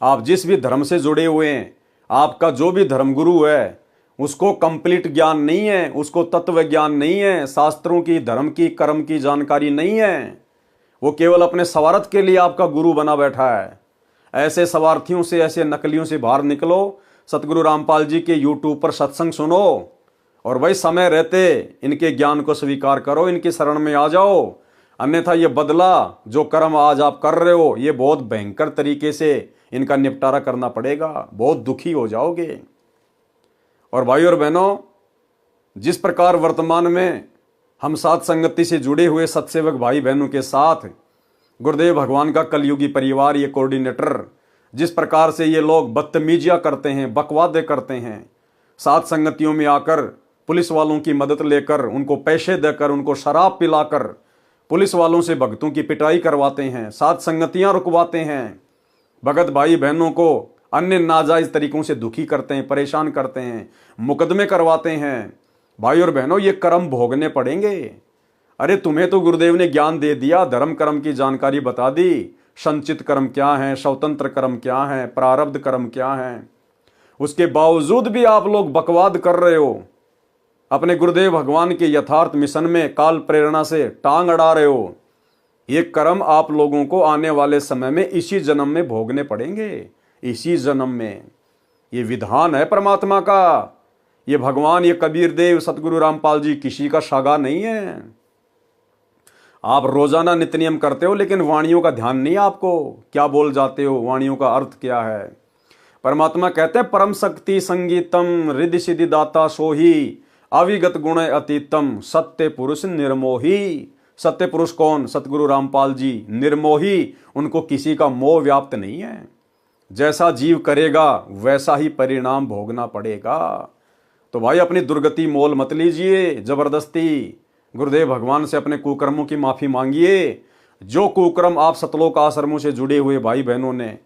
आप जिस भी धर्म से जुड़े हुए हैं, आपका जो भी धर्मगुरु है, उसको कंप्लीट ज्ञान नहीं है, उसको तत्व ज्ञान नहीं है, शास्त्रों की, धर्म की, कर्म की जानकारी नहीं है। वो केवल अपने स्वार्थ के लिए आपका गुरु बना बैठा है। ऐसे स्वार्थियों से, ऐसे नकलियों से बाहर निकलो। सतगुरु रामपाल जी के यूट्यूब पर सत्संग सुनो, और वही समय रहते इनके ज्ञान को स्वीकार करो, इनकी शरण में आ जाओ। अन्यथा ये बदला जो कर्म आज आप कर रहे हो, ये बहुत भयंकर तरीके से इनका निपटारा करना पड़ेगा, बहुत दुखी हो जाओगे। और भाई और बहनों, जिस प्रकार वर्तमान में हम साथ संगति से जुड़े हुए सत्सेवक भाई बहनों के साथ गुरुदेव भगवान का कलयुगी परिवार, ये कोऑर्डिनेटर, जिस प्रकार से ये लोग बदतमीजियां करते हैं, बकवादे करते हैं, साथ संगतियों में आकर पुलिस वालों की मदद लेकर, उनको पैसे देकर, उनको शराब पिलाकर पुलिस वालों से भक्तों की पिटाई करवाते हैं, साथ संगतियां रुकवाते हैं, भगत भाई बहनों को अन्य नाजायज तरीकों से दुखी करते हैं, परेशान करते हैं, मुकदमे करवाते हैं। भाई और बहनों, ये कर्म भोगने पड़ेंगे। अरे तुम्हें तो गुरुदेव ने ज्ञान दे दिया, धर्म कर्म की जानकारी बता दी, संचित कर्म क्या है, स्वतंत्र कर्म क्या है, प्रारब्ध कर्म क्या है। उसके बावजूद भी आप लोग बकवाद कर रहे हो, अपने गुरुदेव भगवान के यथार्थ मिशन में काल प्रेरणा से टांग अड़ा रहे हो। ये कर्म आप लोगों को आने वाले समय में इसी जन्म में भोगने पड़ेंगे, इसी जन्म में। ये विधान है परमात्मा का। ये भगवान, ये कबीर देव, सतगुरु रामपाल जी किसी का शागा नहीं है। आप रोजाना नित्य नियम करते हो, लेकिन वाणियों का ध्यान नहीं आपको, क्या बोल जाते हो, वाणियों का अर्थ क्या है। परमात्मा कहते हैं, परम शक्ति संगीतम रिद्धि सिद्धि दाता सोही, अविगत गुण अतीतम, सत्य पुरुष निर्मोही। सत्य पुरुष कौन? सतगुरु रामपाल जी, निर्मोही, उनको किसी का मोह व्याप्त नहीं है। जैसा जीव करेगा वैसा ही परिणाम भोगना पड़ेगा। तो भाई अपनी दुर्गति मोल मत लीजिए जबरदस्ती। गुरुदेव भगवान से अपने कुकर्मों की माफी मांगिए। जो कुकर्म आप सतलोक आश्रमों से जुड़े हुए भाई बहनों ने,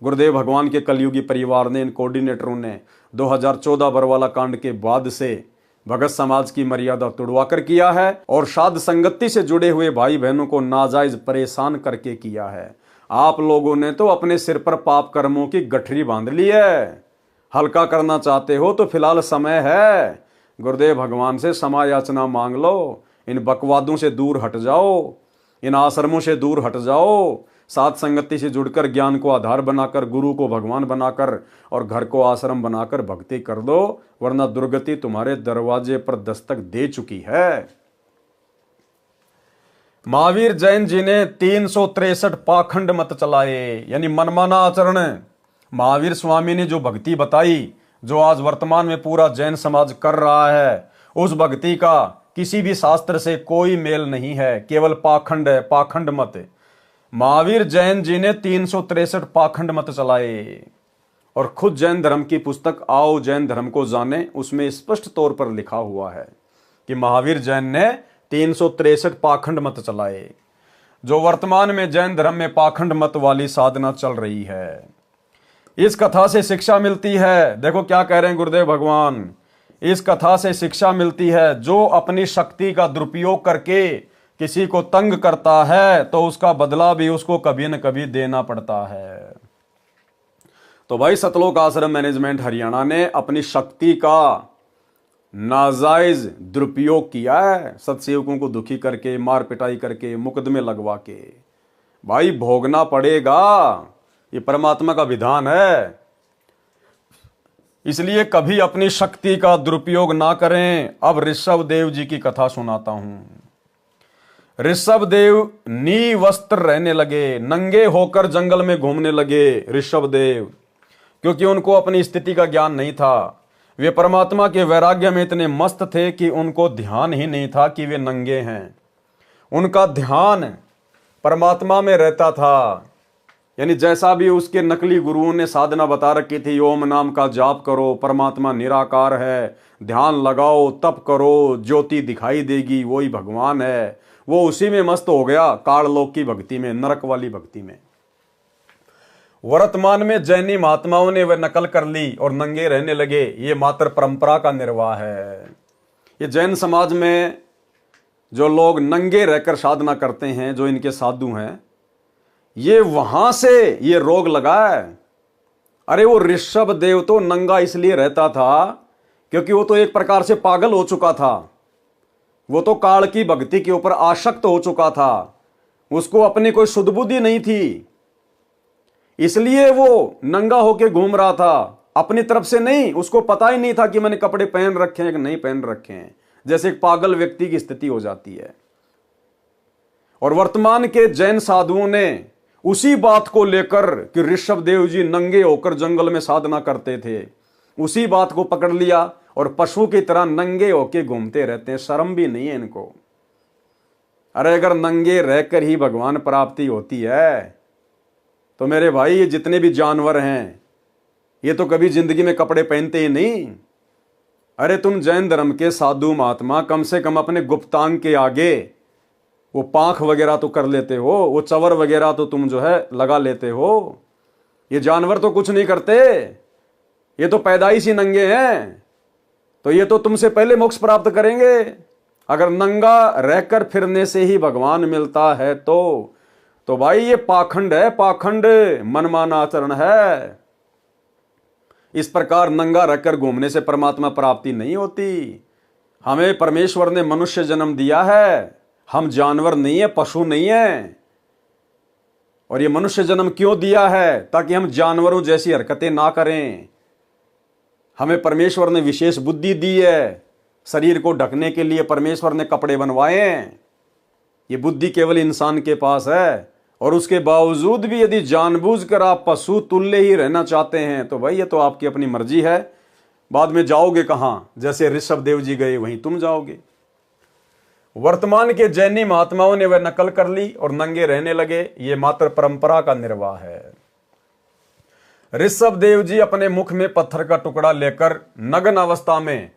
गुरुदेव भगवान के कलयुगी परिवार ने, इन कोऑर्डिनेटरों ने 2014 बरवाला कांड के बाद से भगत समाज की मर्यादा तोड़वाकर किया है, और साध संगति से जुड़े हुए भाई बहनों को नाजायज परेशान करके किया है। आप लोगों ने तो अपने सिर पर पाप कर्मों की गठरी बांध ली है। हल्का करना चाहते हो तो फिलहाल समय है, गुरुदेव भगवान से क्षमा याचना मांग लो। इन बकवादों से दूर हट जाओ, इन आश्रमों से दूर हट जाओ। साथ संगति से जुड़कर ज्ञान को आधार बनाकर, गुरु को भगवान बनाकर, और घर को आश्रम बनाकर भक्ति कर दो, वरना दुर्गति तुम्हारे दरवाजे पर दस्तक दे चुकी है। महावीर जैन जी ने 363 पाखंड मत चलाए, यानी मनमाना आचरण। महावीर स्वामी ने जो भक्ति बताई, जो आज वर्तमान में पूरा जैन समाज कर रहा है, उस भक्ति का किसी भी शास्त्र से कोई मेल नहीं है, केवल पाखंड है, पाखंड मत। महावीर जैन जी ने 363 पाखंड मत चलाए, और खुद जैन धर्म की पुस्तक आओ जैन धर्म को जाने, उसमें स्पष्ट तौर पर लिखा हुआ है कि महावीर जैन ने 363 पाखंड मत चलाए। जो वर्तमान में जैन धर्म में पाखंड मत वाली साधना चल रही है, इस कथा से शिक्षा मिलती है। देखो क्या कह रहे हैं गुरुदेव भगवान, इस कथा से शिक्षा मिलती है, जो अपनी शक्ति का दुरुपयोग करके किसी को तंग करता है, तो उसका बदला भी उसको कभी न कभी देना पड़ता है। तो भाई सतलोक आश्रम मैनेजमेंट हरियाणा ने अपनी शक्ति का नाजायज दुरुपयोग किया है, सत्सेवकों को दुखी करके, मार पिटाई करके, मुकदमे लगवा के। भाई भोगना पड़ेगा, ये परमात्मा का विधान है। इसलिए कभी अपनी शक्ति का दुरुपयोग ना करें। अब ऋषभ देव जी की कथा सुनाता हूं। ऋषभ देव निवस्त्र रहने लगे, नंगे होकर जंगल में घूमने लगे ऋषभ देव, क्योंकि उनको अपनी स्थिति का ज्ञान नहीं था। वे परमात्मा के वैराग्य में इतने मस्त थे कि उनको ध्यान ही नहीं था कि वे नंगे हैं। उनका ध्यान परमात्मा में रहता था। यानी जैसा भी उसके नकली गुरुओं ने साधना बता रखी थी, ओम नाम का जाप करो, परमात्मा निराकार है, ध्यान लगाओ, तप करो, ज्योति दिखाई देगी, वही भगवान है, वो उसी में मस्त हो गया, काललोक की भक्ति में, नरक वाली भक्ति में। वर्तमान में जैनी महात्माओं ने वह नकल कर ली और नंगे रहने लगे। ये मात्र परंपरा का निर्वाह है। ये जैन समाज में जो लोग नंगे रहकर साधना करते हैं, जो इनके साधु हैं, ये वहां से ये रोग लगा है। अरे वो ऋषभ देव तो नंगा इसलिए रहता था क्योंकि वो तो एक प्रकार से पागल हो चुका था। वो तो काल की भक्ति के ऊपर आसक्त हो चुका था। उसको अपनी कोई शुद्ध बुद्धि नहीं थी, इसलिए वो नंगा होके घूम रहा था, अपनी तरफ से नहीं। उसको पता ही नहीं था कि मैंने कपड़े पहन रखे हैं कि नहीं पहन रखे हैं, जैसे एक पागल व्यक्ति की स्थिति हो जाती है। और वर्तमान के जैन साधुओं ने उसी बात को लेकर कि ऋषभ देव जी नंगे होकर जंगल में साधना करते थे, उसी बात को पकड़ लिया और पशु की तरह नंगे होके घूमते रहते हैं। शर्म भी नहीं है इनको। अरे अगर नंगे रहकर ही भगवान प्राप्ति होती है तो मेरे भाई ये जितने भी जानवर हैं ये तो कभी जिंदगी में कपड़े पहनते ही नहीं। अरे तुम जैन धर्म के साधु महात्मा कम से कम अपने गुप्तांग के आगे वो पांख वगैरह तो कर लेते हो, वो चवर वगैरह तो तुम जो है लगा लेते हो। ये जानवर तो कुछ नहीं करते, ये तो पैदाइशी नंगे हैं। तो ये तो तुमसे पहले मोक्ष प्राप्त करेंगे। अगर नंगा रहकर फिरने से ही भगवान मिलता है तो भाई ये पाखंड है, पाखंड, मनमाना आचरण है। इस प्रकार नंगा रहकर घूमने से परमात्मा प्राप्ति नहीं होती। हमें परमेश्वर ने मनुष्य जन्म दिया है, हम जानवर नहीं है, पशु नहीं है। और ये मनुष्य जन्म क्यों दिया है? ताकि हम जानवरों जैसी हरकतें ना करें। हमें परमेश्वर ने विशेष बुद्धि दी है, शरीर को ढकने के लिए परमेश्वर ने कपड़े बनवाए हैं। ये बुद्धि केवल इंसान के पास है। और उसके बावजूद भी यदि जानबूझकर आप पशु तुल्य ही रहना चाहते हैं तो भाई ये तो आपकी अपनी मर्जी है। बाद में जाओगे कहां? जैसे ऋषभ देव जी गए वहीं तुम जाओगे। वर्तमान के जैनी महात्माओं ने वह नकल कर ली और नंगे रहने लगे। ये मात्र परंपरा का निर्वाह है। ऋषभ देव जी अपने मुख में पत्थर का टुकड़ा लेकर नग्न अवस्था में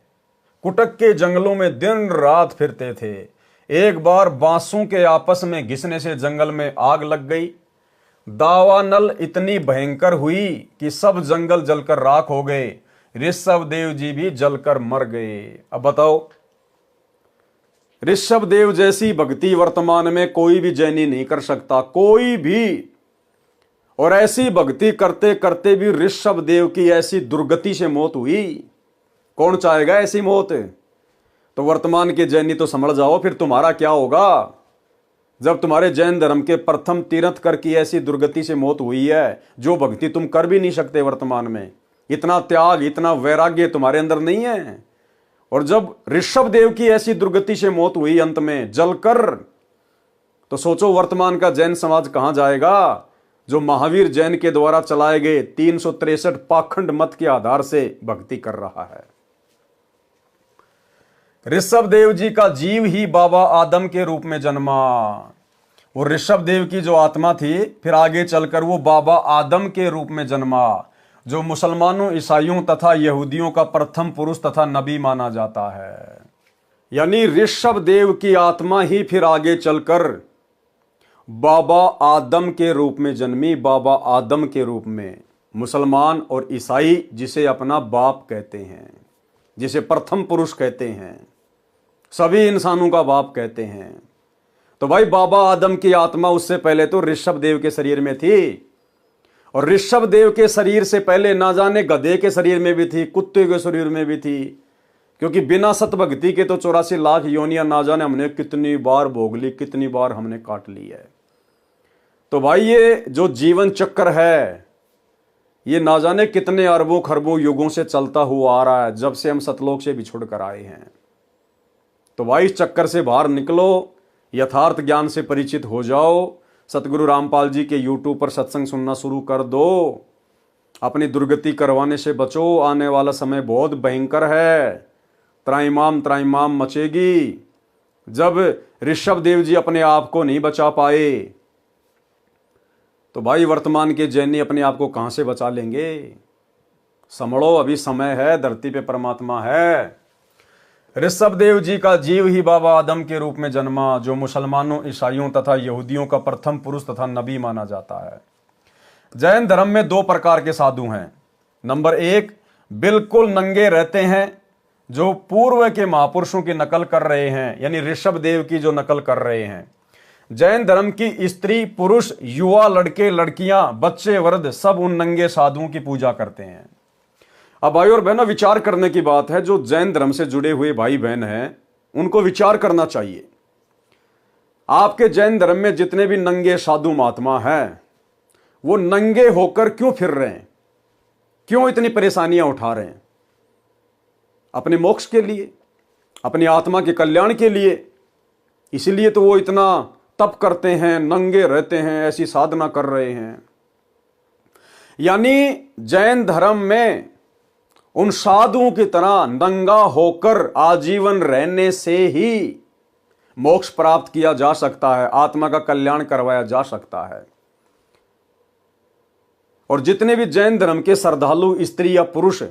कुटक के जंगलों में दिन रात फिरते थे। एक बार बांसों के आपस में घिसने से जंगल में आग लग गई। दावानल इतनी भयंकर हुई कि सब जंगल जलकर राख हो गए। ऋषभ देव जी भी जलकर मर गए। अब बताओ, ऋषभ देव जैसी भक्ति वर्तमान में कोई भी जैनी नहीं कर सकता, कोई भी। और ऐसी भक्ति करते करते भी ऋषभ देव की ऐसी दुर्गति से मौत हुई। कौन चाहेगा ऐसी मौत? तो वर्तमान के जैनी तो समझ जाओ फिर तुम्हारा क्या होगा जब तुम्हारे जैन धर्म के प्रथम तीर्थंकर की ऐसी दुर्गति से मौत हुई है, जो भक्ति तुम कर भी नहीं सकते वर्तमान में। इतना त्याग, इतना वैराग्य तुम्हारे अंदर नहीं है। और जब ऋषभ देव की ऐसी दुर्गति से मौत हुई अंत में जलकर, तो सोचो वर्तमान का जैन समाज कहां जाएगा, जो महावीर जैन के द्वारा चलाए गए 363 पाखंड मत के आधार से भक्ति कर रहा है। ऋषभ देव जी का जीव ही बाबा आदम के रूप में जन्मा। वो ऋषभ देव की जो आत्मा थी फिर आगे चलकर वो बाबा आदम के रूप में जन्मा, जो मुसलमानों, ईसाइयों तथा यहूदियों का प्रथम पुरुष तथा नबी माना जाता है। यानी ऋषभ देव की आत्मा ही फिर आगे चलकर बाबा आदम के रूप में जन्मी। बाबा आदम के रूप में मुसलमान और ईसाई जिसे अपना बाप कहते हैं, जिसे प्रथम पुरुष कहते हैं, सभी इंसानों का बाप कहते हैं। तो भाई बाबा आदम की आत्मा उससे पहले तो ऋषभ देव के शरीर में थी। और ऋषभ देव के शरीर से पहले ना जाने गधे के शरीर में भी थी, कुत्ते के शरीर में भी थी। क्योंकि बिना सतभक्ति के तो 84 लाख योनियां ना जाने हमने कितनी बार भोग ली, कितनी बार हमने काट ली है। तो भाई ये जो जीवन चक्र है ये ना जाने कितने अरबों खरबों युगों से चलता हुआ आ रहा है, जब से हम सतलोक से बिछुड़ कर आए हैं। तो भाई इस चक्कर से बाहर निकलो, यथार्थ ज्ञान से परिचित हो जाओ। सतगुरु रामपाल जी के यूट्यूब पर सत्संग सुनना शुरू कर दो, अपनी दुर्गति करवाने से बचो। आने वाला समय बहुत भयंकर है, त्राइमाम मचेगी। जब ऋषभ देव जी अपने आप को नहीं बचा पाए तो भाई वर्तमान के जैनी अपने आप को कहां से बचा लेंगे। संभलो, अभी समय है, धरती पे परमात्मा है। ऋषभ देव जी का जीव ही बाबा आदम के रूप में जन्मा, जो मुसलमानों, ईसाइयों तथा यहूदियों का प्रथम पुरुष तथा नबी माना जाता है। जैन धर्म में दो प्रकार के साधु हैं। नंबर एक, बिल्कुल नंगे रहते हैं, जो पूर्व के महापुरुषों की नकल कर रहे हैं, यानी ऋषभ देव की जो नकल कर रहे हैं। जैन धर्म की स्त्री पुरुष, युवा, लड़के लड़कियां, बच्चे वृद्ध सब उन नंगे साधुओं की पूजा करते हैं। अब भाई और बहनों, विचार करने की बात है। जो जैन धर्म से जुड़े हुए भाई बहन हैं उनको विचार करना चाहिए। आपके जैन धर्म में जितने भी नंगे साधु महात्मा हैं वो नंगे होकर क्यों फिर रहे हैं, क्यों इतनी परेशानियां उठा रहे हैं? अपने मोक्ष के लिए, अपनी आत्मा के कल्याण के लिए। इसीलिए तो वो इतना तप करते हैं, नंगे रहते हैं, ऐसी साधना कर रहे हैं। यानी जैन धर्म में उन साधुओं की तरह नंगा होकर आजीवन रहने से ही मोक्ष प्राप्त किया जा सकता है, आत्मा का कल्याण करवाया जा सकता है। और जितने भी जैन धर्म के श्रद्धालु स्त्री या पुरुष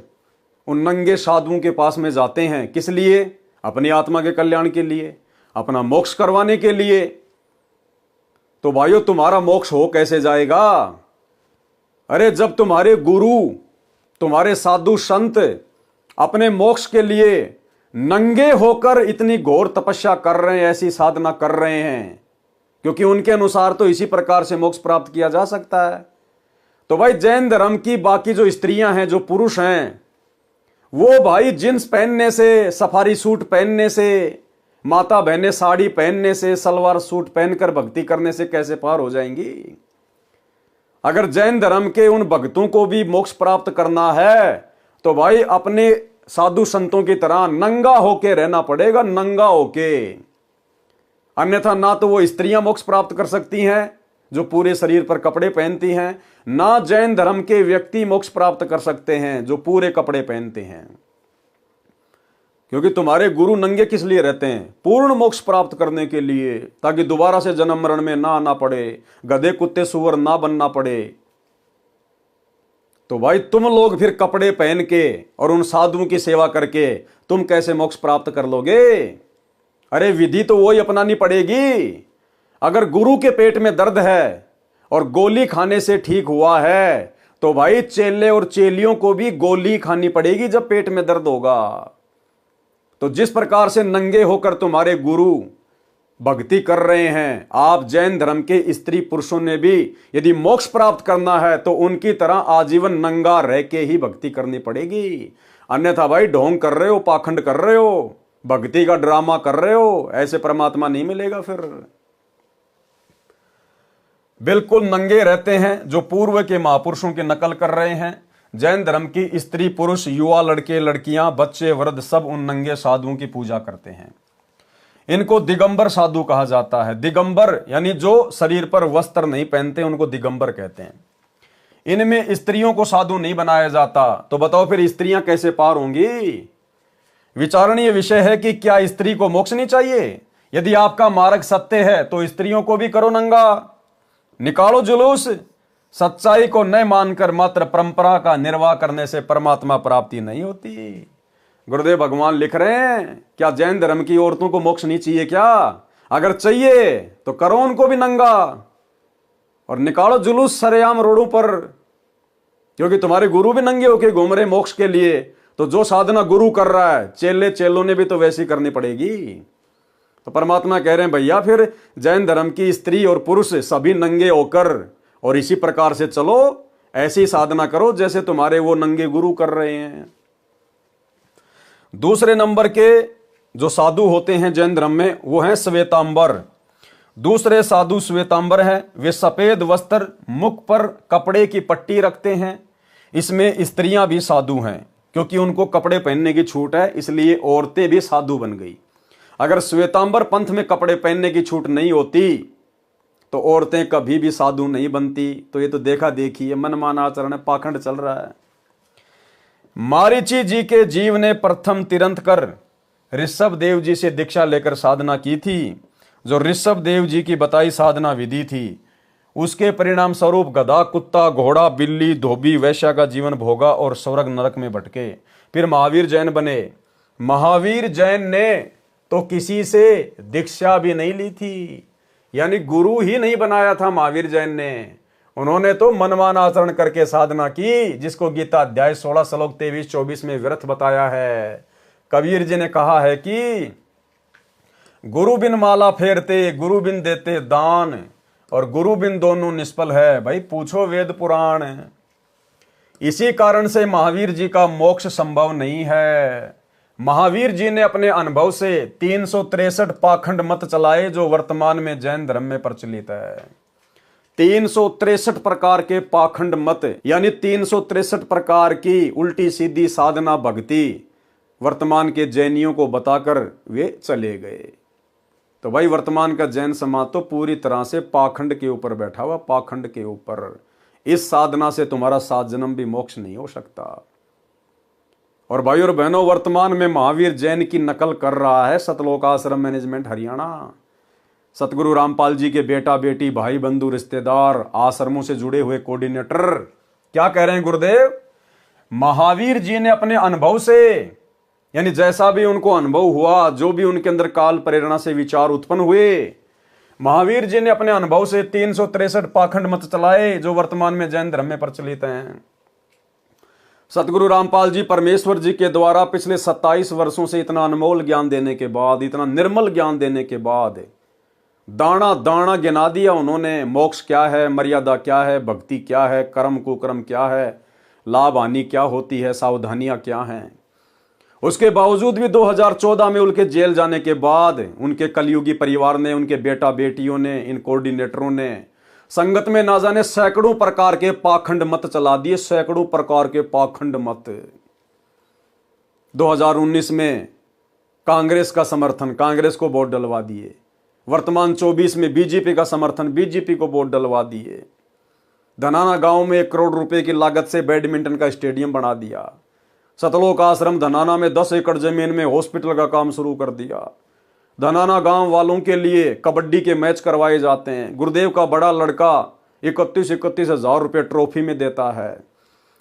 उन नंगे साधुओं के पास में जाते हैं, किस लिए? अपनी आत्मा के कल्याण के लिए, अपना मोक्ष करवाने के लिए। तो भाइयों, तुम्हारा मोक्ष हो कैसे जाएगा? अरे जब तुम्हारे गुरु, तुम्हारे साधु संत अपने मोक्ष के लिए नंगे होकर इतनी घोर तपस्या कर रहे हैं, ऐसी साधना कर रहे हैं, क्योंकि उनके अनुसार तो इसी प्रकार से मोक्ष प्राप्त किया जा सकता है। तो भाई जैन धर्म की बाकी जो स्त्रियां हैं, जो पुरुष हैं, वो भाई जींस पहनने से, सफारी सूट पहनने से, माता बहनें साड़ी पहनने से, सलवार सूट पहनकर भक्ति करने से कैसे पार हो जाएंगी? अगर जैन धर्म के उन भक्तों को भी मोक्ष प्राप्त करना है तो भाई अपने साधु संतों की तरह नंगा होके रहना पड़ेगा, नंगा होके। अन्यथा ना तो वो स्त्रियां मोक्ष प्राप्त कर सकती हैं जो पूरे शरीर पर कपड़े पहनती हैं, ना जैन धर्म के व्यक्ति मोक्ष प्राप्त कर सकते हैं जो पूरे कपड़े पहनते हैं। क्योंकि तुम्हारे गुरु नंगे किस लिए रहते हैं? पूर्ण मोक्ष प्राप्त करने के लिए, ताकि दोबारा से जन्म मरण में ना आना पड़े, गधे कुत्ते सुअर ना बनना पड़े। तो भाई तुम लोग फिर कपड़े पहन के और उन साधुओं की सेवा करके तुम कैसे मोक्ष प्राप्त कर लोगे? अरे विधि तो वही अपनानी पड़ेगी। अगर गुरु के पेट में दर्द है और गोली खाने से ठीक हुआ है तो भाई चेले और चेलियों को भी गोली खानी पड़ेगी जब पेट में दर्द होगा। तो जिस प्रकार से नंगे होकर तुम्हारे गुरु भक्ति कर रहे हैं, आप जैन धर्म के स्त्री पुरुषों ने भी यदि मोक्ष प्राप्त करना है तो उनकी तरह आजीवन नंगा रह के ही भक्ति करनी पड़ेगी। अन्यथा भाई ढोंग कर रहे हो, पाखंड कर रहे हो, भक्ति का ड्रामा कर रहे हो, ऐसे परमात्मा नहीं मिलेगा। फिर बिल्कुल नंगे रहते हैं, जो पूर्व के महापुरुषों की नकल कर रहे हैं। जैन धर्म की स्त्री पुरुष, युवा, लड़के लड़कियां, बच्चे वृद्ध सब उन नंगे साधुओं की पूजा करते हैं। इनको दिगंबर साधु कहा जाता है। दिगंबर यानी जो शरीर पर वस्त्र नहीं पहनते उनको दिगंबर कहते हैं। इनमें स्त्रियों को साधु नहीं बनाया जाता। तो बताओ फिर स्त्रियां कैसे पार होंगी? विचारणीय विषय है कि क्या स्त्री को मोक्ष नहीं चाहिए? यदि आपका मार्ग सत्य है तो स्त्रियों को भी करो नंगा, निकालो जुलूस। सच्चाई को न मानकर मात्र परंपरा का निर्वाह करने से परमात्मा प्राप्ति नहीं होती। गुरुदेव भगवान लिख रहे हैं, क्या जैन धर्म की औरतों को मोक्ष नहीं चाहिए क्या? अगर चाहिए तो करो उनको भी नंगा और निकालो जुलूस सरेआम रोडों पर, क्योंकि तुम्हारे गुरु भी नंगे होके घूम रहे मोक्ष के लिए। तो जो साधना गुरु कर रहा है, चेले चेलों ने भी तो वैसी करनी पड़ेगी। तो परमात्मा कह रहे हैं भैया फिर जैन धर्म की स्त्री और पुरुष सभी नंगे होकर और इसी प्रकार से चलो, ऐसी साधना करो जैसे तुम्हारे वो नंगे गुरु कर रहे हैं। दूसरे नंबर के जो साधु होते हैं जैन धर्म में वो हैं श्वेतांबर। दूसरे साधु श्वेतांबर हैं, वे सफेद वस्त्र, मुख पर कपड़े की पट्टी रखते हैं। इसमें स्त्रियां भी साधु हैं, क्योंकि उनको कपड़े पहनने की छूट है, इसलिए औरतें भी साधु बन गई। अगर श्वेतांबर पंथ में कपड़े पहनने की छूट नहीं होती तो औरतें कभी भी साधु नहीं बनती। तो ये तो देखा देखी है, मनमाना आचरण है, पाखंड चल रहा है। मारीची जी के जीव ने प्रथम तिरंत कर ऋषभ देव जी से दीक्षा लेकर साधना की थी। जो ऋषभ देव जी की बताई साधना विधि थी, उसके परिणाम स्वरूप गधा, कुत्ता, घोड़ा, बिल्ली, धोबी, वैश्या का जीवन भोगा और स्वर्ग नरक में भटके। फिर महावीर जैन बने। महावीर जैन ने तो किसी से दीक्षा भी नहीं ली थी, यानी गुरु ही नहीं बनाया था महावीर जैन ने। उन्होंने तो मनमाना आचरण करके साधना की, जिसको गीता अध्याय 16 श्लोक 23-24 में व्यर्थ बताया है। कबीर जी ने कहा है कि गुरु बिन माला फेरते, गुरु बिन देते दान, और गुरु बिन दोनों निष्फल है। भाई पूछो वेद पुराण। इसी कारण से महावीर जी का मोक्ष संभव नहीं है। महावीर जी ने अपने अनुभव से 363 पाखंड मत चलाए, जो वर्तमान में जैन धर्म में प्रचलित है। 363 प्रकार के पाखंड मत, यानी 363 प्रकार की उल्टी सीधी साधना भक्ति वर्तमान के जैनियों को बताकर वे चले गए। तो भाई वर्तमान का जैन समाज तो पूरी तरह से पाखंड के ऊपर बैठा हुआ, पाखंड के ऊपर। इस साधना से तुम्हारा 7 जन्म भी मोक्ष नहीं हो सकता। और भाई और बहनों, वर्तमान में महावीर जैन की नकल कर रहा है सतलोक आश्रम मैनेजमेंट हरियाणा। सतगुरु रामपाल जी के बेटा बेटी, भाई बंधु, रिश्तेदार, आश्रमों से जुड़े हुए कोऑर्डिनेटर क्या कह रहे हैं गुरुदेव? महावीर जी ने अपने अनुभव से, यानी जैसा भी उनको अनुभव हुआ, जो भी उनके अंदर काल प्रेरणा से विचार उत्पन्न हुए, महावीर जी ने अपने अनुभव से 363 पाखंड मत चलाए, जो वर्तमान में जैन धर्म में प्रचलित हैं। सतगुरु रामपाल जी परमेश्वर जी के द्वारा पिछले 27 वर्षों से इतना अनमोल ज्ञान देने के बाद, इतना निर्मल ज्ञान देने के बाद, दाना दाना गिना दिया उन्होंने। मोक्ष क्या है, मर्यादा क्या है, भक्ति क्या है, कर्म कुकर्म क्या है, लाभ हानि क्या होती है, सावधानियां क्या हैं। उसके बावजूद भी 2014 में उनके जेल जाने के बाद उनके कलयुगी परिवार ने, उनके बेटा बेटियों ने, इन कोऑर्डिनेटरों ने संगत में ना जाने सैकड़ों प्रकार के पाखंड मत चला दिए, सैकड़ों प्रकार के पाखंड मत। 2019 में कांग्रेस का समर्थन, कांग्रेस को वोट डलवा दिए। वर्तमान 24 में बीजेपी का समर्थन, बीजेपी को वोट डलवा दिए। धनाना गांव में 1 करोड़ रुपए की लागत से बैडमिंटन का स्टेडियम बना दिया। सतलोक आश्रम धनाना में 10 एकड़ जमीन में हॉस्पिटल का काम शुरू कर दिया। धनाना गांव वालों के लिए कबड्डी के मैच करवाए जाते हैं। गुरुदेव का बड़ा लड़का 31 हजार रुपये ट्रॉफी में देता है।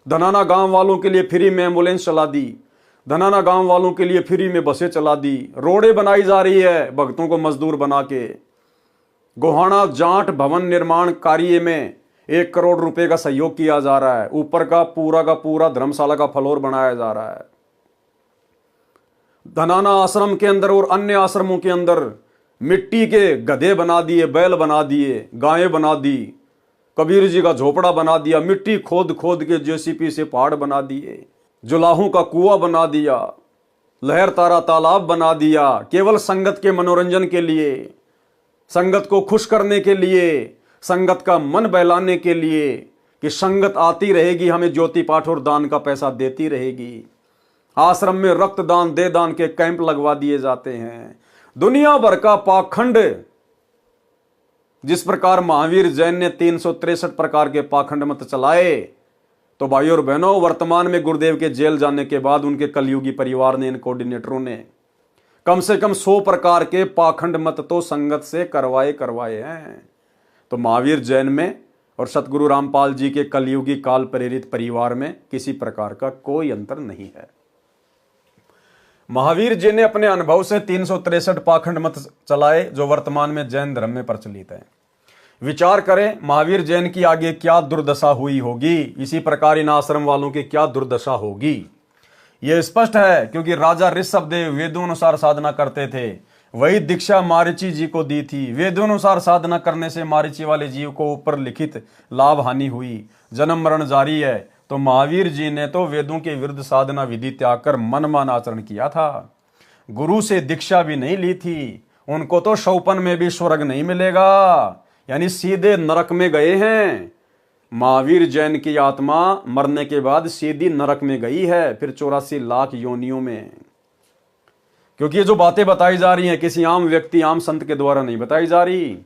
धनाना गांव वालों के लिए फ्री में एम्बुलेंस चला दी। धनाना गांव वालों के लिए फ्री में बसें चला दी। रोडें बनाई जा रही है भक्तों को मजदूर बना के। गोहाना जाट भवन निर्माण कार्य में 1 करोड़ रुपए का सहयोग किया जा रहा है। ऊपर का पूरा धर्मशाला का फ्लोर बनाया जा रहा है। धनाना आश्रम के अंदर और अन्य आश्रमों के अंदर मिट्टी के गधे बना दिए, बैल बना दिए, गायें बना दी। कबीर जी का झोपड़ा बना दिया। मिट्टी खोद खोद के जेसीपी से पहाड़ बना दिए। जुलाहों का कुआं बना दिया। लहर तारा तालाब बना दिया। केवल संगत के मनोरंजन के लिए, संगत को खुश करने के लिए, संगत का मन बहलाने के लिए कि संगत आती रहेगी, हमें ज्योति पाठ और दान का पैसा देती रहेगी। आश्रम में रक्तदान, दे दान के कैंप लगवा दिए जाते हैं। दुनिया भर का पाखंड, जिस प्रकार महावीर जैन ने 363 प्रकार के पाखंड मत चलाए, तो भाइयों और बहनों, वर्तमान में गुरुदेव के जेल जाने के बाद उनके कलयुगी परिवार ने, इन कोऑर्डिनेटरों ने कम से कम 100 प्रकार के पाखंड मत तो संगत से करवाए हैं। तो महावीर जैन में और सतगुरु रामपाल जी के कलयुगी काल प्रेरित परिवार में किसी प्रकार का कोई अंतर नहीं है। महावीर जी ने अपने अनुभव से 363 पाखंड मत चलाए, जो वर्तमान में जैन धर्म में प्रचलित है। विचार करें महावीर जैन की आगे क्या दुर्दशा हुई होगी, इसी प्रकार इन आश्रम वालों की क्या दुर्दशा होगी। यह स्पष्ट है, क्योंकि राजा ऋषभदेव वेदोनुसार साधना करते थे। वही दीक्षा मारीची जी को दी थी। वेदोनुसार साधना करने से मारीची वाले जीव को ऊपर लिखित लाभ हानि हुई, जन्म मरण जारी है। तो महावीर जी ने तो वेदों के विरुद्ध साधना विधि त्याग कर मनमान आचरण किया था। गुरु से दीक्षा भी नहीं ली थी उनको तो शौपन में भी स्वर्ग नहीं मिलेगा, यानी सीधे नरक में गए हैं। महावीर जैन की आत्मा मरने के बाद सीधी नरक में गई है, फिर 84 लाख योनियों में। क्योंकि ये जो बातें बताई जा रही हैं किसी आम व्यक्ति, आम संत के द्वारा नहीं बताई जा रही।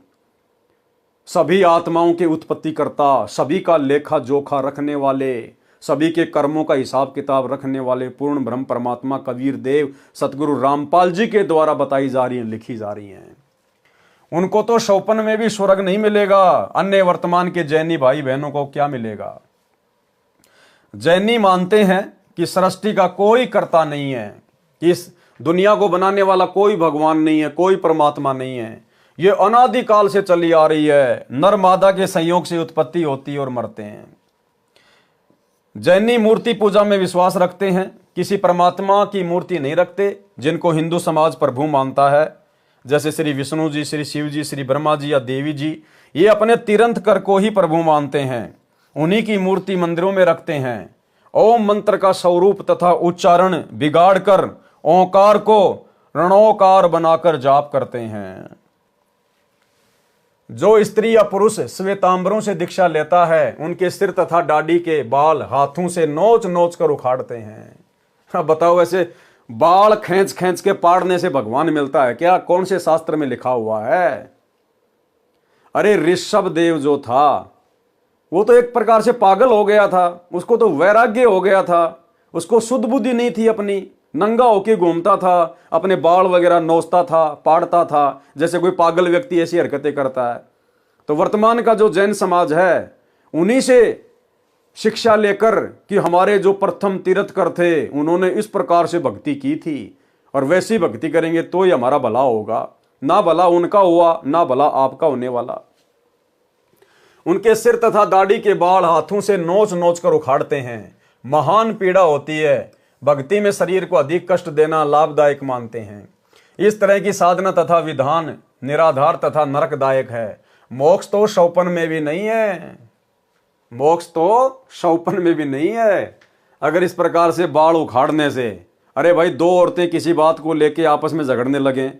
सभी आत्माओं के उत्पत्ति करता, सभी का लेखा जोखा रखने वाले, सभी के कर्मों का हिसाब किताब रखने वाले पूर्ण ब्रह्म परमात्मा कबीर देव सतगुरु रामपाल जी के द्वारा बताई जा रही हैं, लिखी जा रही हैं। उनको तो शौपन में भी स्वर्ग नहीं मिलेगा। अन्य वर्तमान के जैनी भाई बहनों को क्या मिलेगा? जैनी मानते हैं कि सृष्टि का कोई कर्ता नहीं है, कि इस दुनिया को बनाने वाला कोई भगवान नहीं है, कोई परमात्मा नहीं है। ये अनादिकाल से चली आ रही है, नर मादा के संयोग से उत्पत्ति होती है और मरते हैं। जैनी मूर्ति पूजा में विश्वास रखते हैं, किसी परमात्मा की मूर्ति नहीं रखते, जिनको हिंदू समाज प्रभु मानता है, जैसे श्री विष्णु जी, श्री शिव जी, श्री ब्रह्मा जी या देवी जी। ये अपने तीर्थंकर को ही प्रभु मानते हैं, उन्हीं की मूर्ति मंदिरों में रखते हैं। ओम मंत्र का स्वरूप तथा उच्चारण बिगाड़कर ओंकार को रणोकार बनाकर जाप करते हैं। जो स्त्री या पुरुष श्वेतांबरों से दीक्षा लेता है, उनके सिर तथा दाढ़ी के बाल हाथों से नोच नोच कर उखाड़ते हैं। अब बताओ, ऐसे बाल खींच खींच के पाड़ने से भगवान मिलता है क्या? कौन से शास्त्र में लिखा हुआ है? अरे ऋषभ देव जो था वो तो एक प्रकार से पागल हो गया था, उसको तो वैराग्य हो गया था, उसको शुद्ध बुद्धि नहीं थी अपनी, नंगा होके घूमता था, अपने बाल वगैरह नोचता था, पाड़ता था, जैसे कोई पागल व्यक्ति ऐसी हरकतें करता है। तो वर्तमान का जो जैन समाज है उन्हीं से शिक्षा लेकर कि हमारे जो प्रथम तीर्थकर थे उन्होंने इस प्रकार से भक्ति की थी और वैसी भक्ति करेंगे तो ही हमारा भला होगा। ना भला उनका हुआ, ना भला आपका होने वाला। उनके सिर तथा दाढ़ी के बाल हाथों से नोच नोच कर उखाड़ते हैं। महान पीड़ा होती है, भक्ति में शरीर को अधिक कष्ट देना लाभदायक मानते हैं। इस तरह की साधना तथा विधान निराधार तथा नरकदायक है। मोक्ष तो शौपन में भी नहीं है, मोक्ष तो शौपन में भी नहीं है। अगर इस प्रकार से बाल उखाड़ने से, अरे भाई दो औरतें किसी बात को लेके आपस में झगड़ने लगें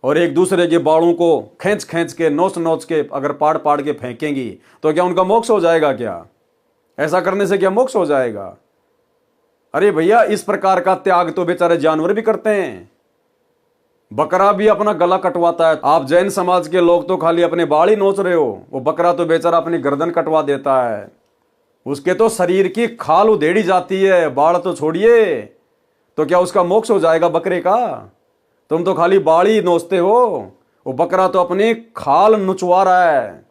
और एक दूसरे के बालों को खींच खींच के नोच नोच के अगर पाड़ पाड़ के फेंकेंगी तो क्या उनका मोक्ष हो जाएगा? क्या ऐसा करने से क्या मोक्ष हो जाएगा? अरे भैया, इस प्रकार का त्याग तो बेचारे जानवर भी करते हैं। बकरा भी अपना गला कटवाता है। आप जैन समाज के लोग तो खाली अपने बाल ही नोच रहे हो, वो बकरा तो बेचारा अपनी गर्दन कटवा देता है। उसके तो शरीर की खाल उधेड़ी जाती है, बाल तो छोड़िए। तो क्या उसका मोक्ष हो जाएगा बकरे का? तुम तो खाली बाल ही नोचते हो, वो बकरा तो अपनी खाल नुचवा रहा है।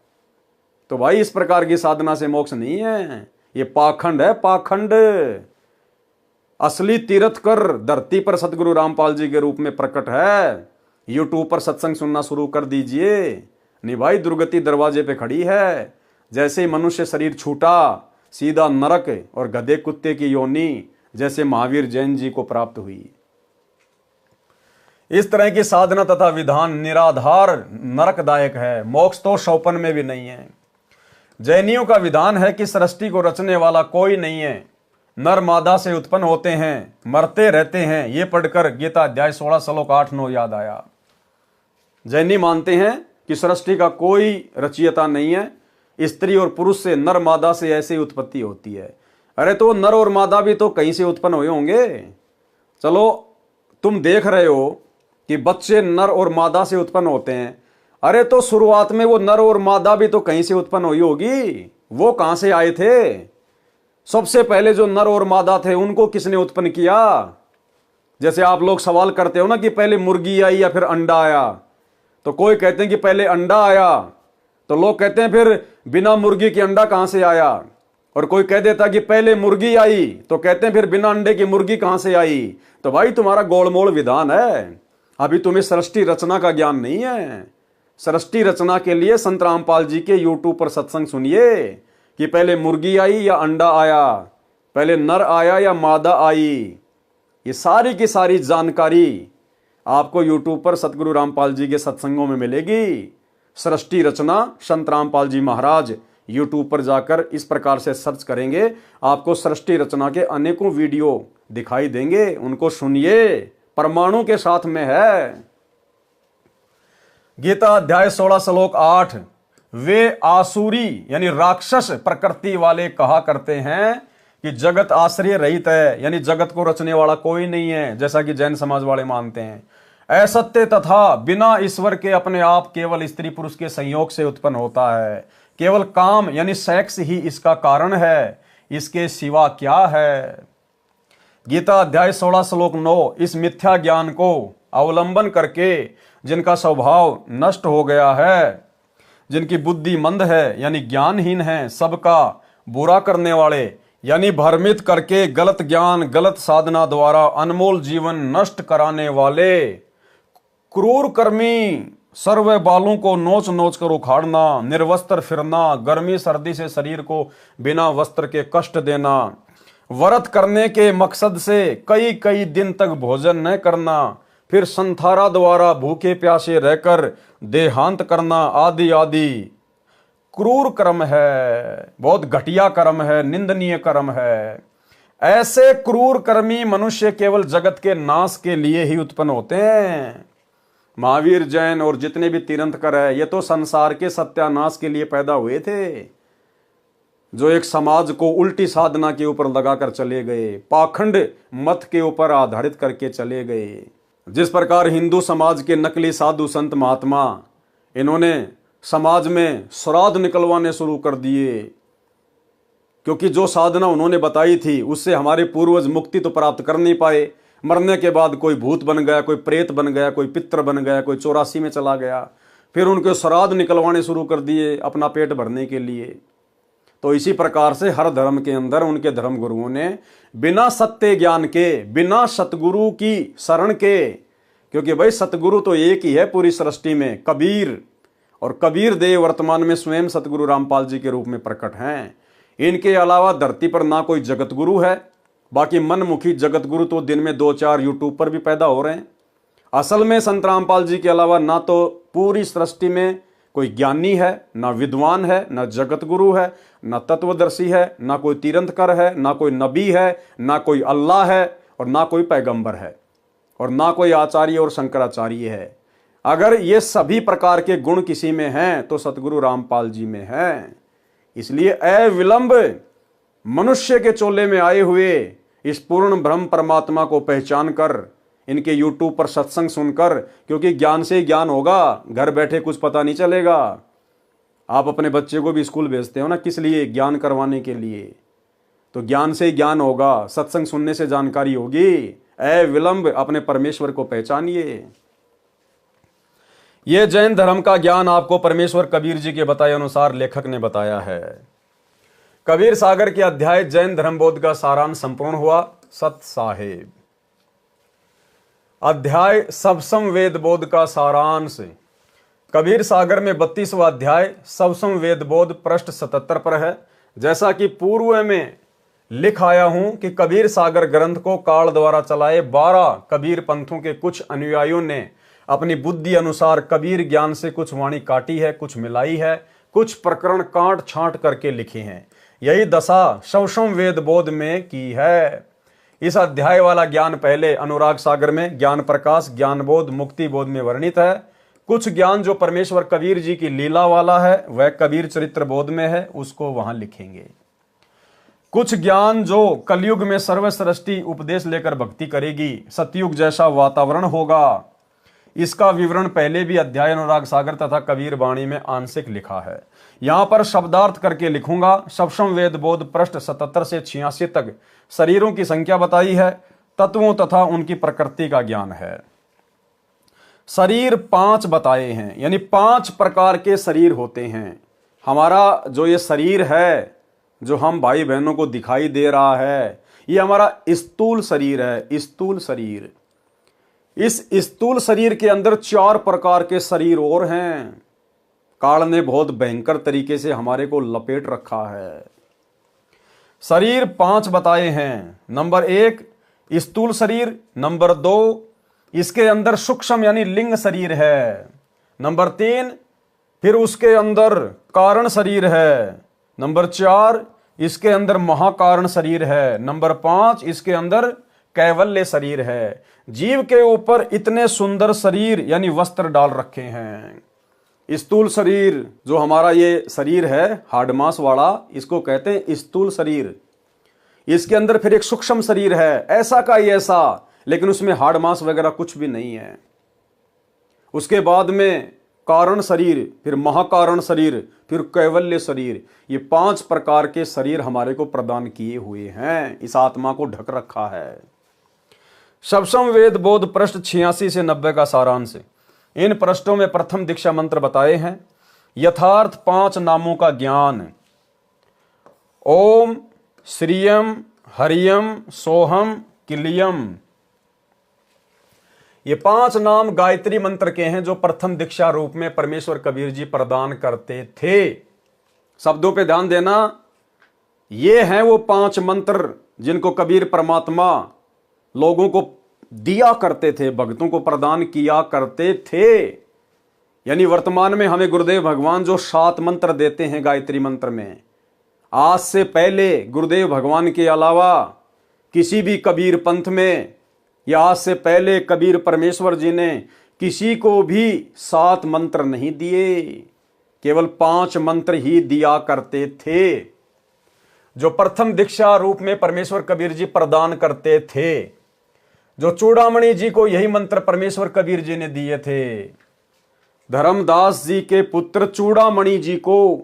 तो भाई इस प्रकार की साधना से मोक्ष नहीं है, ये पाखंड है, पाखंड। असली तीर्थकर धरती पर सतगुरु रामपाल जी के रूप में प्रकट है। यूट्यूब पर सत्संग सुनना शुरू कर दीजिए। नहीं भाई, दुर्गति दरवाजे पे खड़ी है। जैसे ही मनुष्य शरीर छूटा, सीधा नरक और गधे कुत्ते की योनि जैसे महावीर जैन जी को प्राप्त हुई। इस तरह की साधना तथा विधान निराधार नरकदायक है, मोक्ष तो शौपन में भी नहीं है। जैनियों का विधान है कि सृष्टि को रचने वाला कोई नहीं है, नर मादा से उत्पन्न होते हैं, मरते रहते हैं। ये पढ़कर गीता अध्याय 16 श्लोक 8-9 याद आया। जैनी मानते हैं कि सृष्टि का कोई रचयिता नहीं है, स्त्री और पुरुष से, नर मादा से ऐसे उत्पत्ति होती है। अरे तो नर और मादा भी तो कहीं से उत्पन्न हुए होंगे। चलो तुम देख रहे हो कि बच्चे नर और मादा से उत्पन्न होते हैं, अरे तो शुरुआत में वो नर और मादा भी तो कहीं से उत्पन्न हुई होगी। वो कहां से आए थे? सबसे पहले जो नर और मादा थे उनको किसने उत्पन्न किया? जैसे आप लोग सवाल करते हो ना कि पहले मुर्गी आई या फिर अंडा आया, तो कोई कहते हैं कि पहले अंडा आया, तो लोग कहते हैं फिर बिना मुर्गी के अंडा कहां से आया। और कोई कह देता कि पहले मुर्गी आई, तो कहते हैं फिर बिना अंडे की मुर्गी कहां से आई। तो भाई तुम्हारा गोलमोल विधान है, अभी तुम्हें सृष्टि रचना का ज्ञान नहीं है। सृष्टि रचना के लिए संत रामपाल जी के यूट्यूब पर सत्संग सुनिए कि पहले मुर्गी आई या अंडा आया, पहले नर आया या मादा आई। ये सारी की सारी जानकारी आपको यूट्यूब पर सतगुरु रामपाल जी के सत्संगों में मिलेगी। सृष्टि रचना संत रामपाल जी महाराज, यूट्यूब पर जाकर इस प्रकार से सर्च करेंगे, आपको सृष्टि रचना के अनेकों वीडियो दिखाई देंगे, उनको सुनिए। परमाणु के साथ में है। गीता अध्याय 16 श्लोक 8, वे आसुरी यानी राक्षस प्रकृति वाले कहा करते हैं कि जगत आश्रय रहित है, यानी जगत को रचने वाला कोई नहीं है, जैसा कि जैन समाज वाले मानते हैं। असत्य तथा बिना ईश्वर के अपने आप केवल स्त्री पुरुष के संयोग से उत्पन्न होता है। केवल काम यानी सेक्स ही इसका कारण है, इसके सिवा क्या है। गीता अध्याय 16 श्लोक 9, इस मिथ्या ज्ञान को अवलंबन करके जिनका स्वभाव नष्ट हो गया है, जिनकी बुद्धि मंद है यानी ज्ञानहीन है, सबका बुरा करने वाले यानी भ्रमित करके गलत ज्ञान गलत साधना द्वारा अनमोल जीवन नष्ट कराने वाले, क्रूर कर्मी, सर्व बालों को नोच नोच कर उखाड़ना, निर्वस्त्र फिरना, गर्मी सर्दी से शरीर को बिना वस्त्र के कष्ट देना, व्रत करने के मकसद से कई कई दिन तक भोजन न करना, फिर संथारा द्वारा भूखे प्यासे रहकर देहांत करना, आदि आदि क्रूर कर्म है, बहुत घटिया कर्म है, निंदनीय कर्म है। ऐसे क्रूर कर्मी मनुष्य केवल जगत के नाश के लिए ही उत्पन्न होते हैं। महावीर, जैन और जितने भी तीर्थंकर है, ये तो संसार के सत्यानाश के लिए पैदा हुए थे, जो एक समाज को उल्टी साधना के ऊपर लगाकर चले गए, पाखंड मत के ऊपर आधारित करके चले गए। जिस प्रकार हिंदू समाज के नकली साधु संत महात्मा, इन्होंने समाज में श्राद्ध निकलवाने शुरू कर दिए, क्योंकि जो साधना उन्होंने बताई थी उससे हमारे पूर्वज मुक्ति तो प्राप्त कर नहीं पाए। मरने के बाद कोई भूत बन गया, कोई प्रेत बन गया, कोई पितर बन गया, कोई 84 में चला गया, फिर उनके श्राद्ध निकलवाने शुरू कर दिए अपना पेट भरने के लिए। तो इसी प्रकार से हर धर्म के अंदर उनके धर्म गुरुओं ने बिना सत्य ज्ञान के, बिना सतगुरु की शरण के, क्योंकि भाई सतगुरु तो एक ही है पूरी सृष्टि में, कबीर, और कबीर देव वर्तमान में स्वयं सतगुरु रामपाल जी के रूप में प्रकट हैं। इनके अलावा धरती पर ना कोई जगत गुरु है, बाकी मनमुखी जगत गुरु तो दिन में 2-4 यूट्यूब पर भी पैदा हो रहे हैं। असल में संत रामपाल जी के अलावा ना तो पूरी सृष्टि में कोई ज्ञानी है, ना विद्वान है, ना जगत गुरु है, ना तत्वदर्शी है, ना कोई तीर्थंकर है, ना कोई नबी है, ना कोई अल्लाह है, और ना कोई पैगंबर है, और ना कोई आचार्य और शंकराचार्य है। अगर ये सभी प्रकार के गुण किसी में हैं तो सतगुरु रामपाल जी में हैं। इसलिए अविलंब मनुष्य के चोले में आए हुए इस पूर्ण ब्रह्म परमात्मा को पहचान कर इनके यूट्यूब पर सत्संग सुनकर, क्योंकि ज्ञान से ज्ञान होगा, घर बैठे कुछ पता नहीं चलेगा। आप अपने बच्चे को भी स्कूल भेजते हो ना, किस लिए? ज्ञान करवाने के लिए। तो ज्ञान से ज्ञान होगा, सत्संग सुनने से जानकारी होगी। अविलंब अपने परमेश्वर को पहचानिए। यह जैन धर्म का ज्ञान आपको परमेश्वर कबीर जी के बताए अनुसार लेखक ने बताया है। कबीर सागर के अध्याय जैन धर्म बोध का सारांश संपूर्ण हुआ। सत साहेब। अध्याय सबसम वेद बोध का सारांश। कबीर सागर में 32वां अध्याय सबसम वेद बोध पृष्ठ 77 पर है। जैसा कि पूर्व में लिख आया हूं कि कबीर सागर ग्रंथ को काल द्वारा चलाए 12 कबीर पंथों के कुछ अनुयायियों ने अपनी बुद्धि अनुसार कबीर ज्ञान से कुछ वाणी काटी है, कुछ मिलाई है, कुछ प्रकरण काट छांट करके लिखे हैं। यही दशा सबसम वेद बोध में की है। इस अध्याय वाला ज्ञान पहले अनुराग सागर में ज्ञान प्रकाश, ज्ञान बोध, मुक्ति बोध में वर्णित है। कुछ ज्ञान जो परमेश्वर कबीर जी की लीला वाला है वह कबीर चरित्र बोध में है, उसको वहां लिखेंगे। कुछ ज्ञान जो कलयुग में सर्वसृष्टि उपदेश लेकर भक्ति करेगी, सतयुग जैसा वातावरण होगा, इसका विवरण पहले भी अध्याय अनुराग सागर तथा कबीर वाणी में आंशिक लिखा है। यहां पर शब्दार्थ करके लिखूंगा। सबसम वेद बोध पृष्ठ 77 से 86 तक शरीरों की संख्या बताई है, तत्वों तथा उनकी प्रकृति का ज्ञान है। शरीर 5 बताए हैं, यानी 5 प्रकार के शरीर होते हैं। हमारा जो ये शरीर है, जो हम भाई बहनों को दिखाई दे रहा है, ये हमारा स्थूल शरीर है। स्थूल शरीर, इस स्थूल शरीर के अंदर 4 प्रकार के शरीर और हैं। काल ने बहुत भयंकर तरीके से हमारे को लपेट रखा है। शरीर 5 बताए हैं। नंबर 1 स्थूल शरीर, नंबर 2 इसके अंदर सूक्ष्म यानी लिंग शरीर है, नंबर 3 फिर उसके अंदर कारण शरीर है, नंबर 4 इसके अंदर महाकारण शरीर है, नंबर 5 इसके अंदर कैवल्य शरीर है। जीव के ऊपर इतने सुंदर शरीर यानी वस्त्र डाल रखे हैं। स्थूल शरीर जो हमारा ये शरीर है हार्ड मास वाला, इसको कहते हैं स्थूल शरीर। इसके अंदर फिर एक सूक्ष्म शरीर है, ऐसा का ही ऐसा, लेकिन उसमें हार्ड मास वगैरह कुछ भी नहीं है। उसके बाद में कारण शरीर, फिर महाकारण शरीर, फिर कैवल्य शरीर। ये 5 प्रकार के शरीर हमारे को प्रदान किए हुए हैं, इस आत्मा को ढक रखा है। सप्तम वेद बोध पृष्ठ 86 से 90 का सारांश। इन पृष्ठों में प्रथम दीक्षा मंत्र बताए हैं। यथार्थ 5 नामों का ज्ञान। ओम श्रियम हरियम सोहम किलियम। ये 5 नाम गायत्री मंत्र के हैं जो प्रथम दीक्षा रूप में परमेश्वर कबीर जी प्रदान करते थे। शब्दों पे ध्यान देना, ये हैं वो 5 मंत्र जिनको कबीर परमात्मा लोगों को दिया करते थे, भक्तों को प्रदान किया करते थे। यानी वर्तमान में हमें गुरुदेव भगवान जो 7 मंत्र देते हैं गायत्री मंत्र में, आज से पहले गुरुदेव भगवान के अलावा किसी भी कबीर पंथ में या आज से पहले कबीर परमेश्वर जी ने किसी को भी 7 मंत्र नहीं दिए, केवल 5 मंत्र ही दिया करते थे जो प्रथम दीक्षा रूप में परमेश्वर कबीर जी प्रदान करते थे। जो चूड़ामणि जी को यही मंत्र परमेश्वर कबीर जी ने दिए थे। धर्मदास जी के पुत्र चूड़ामणि जी को,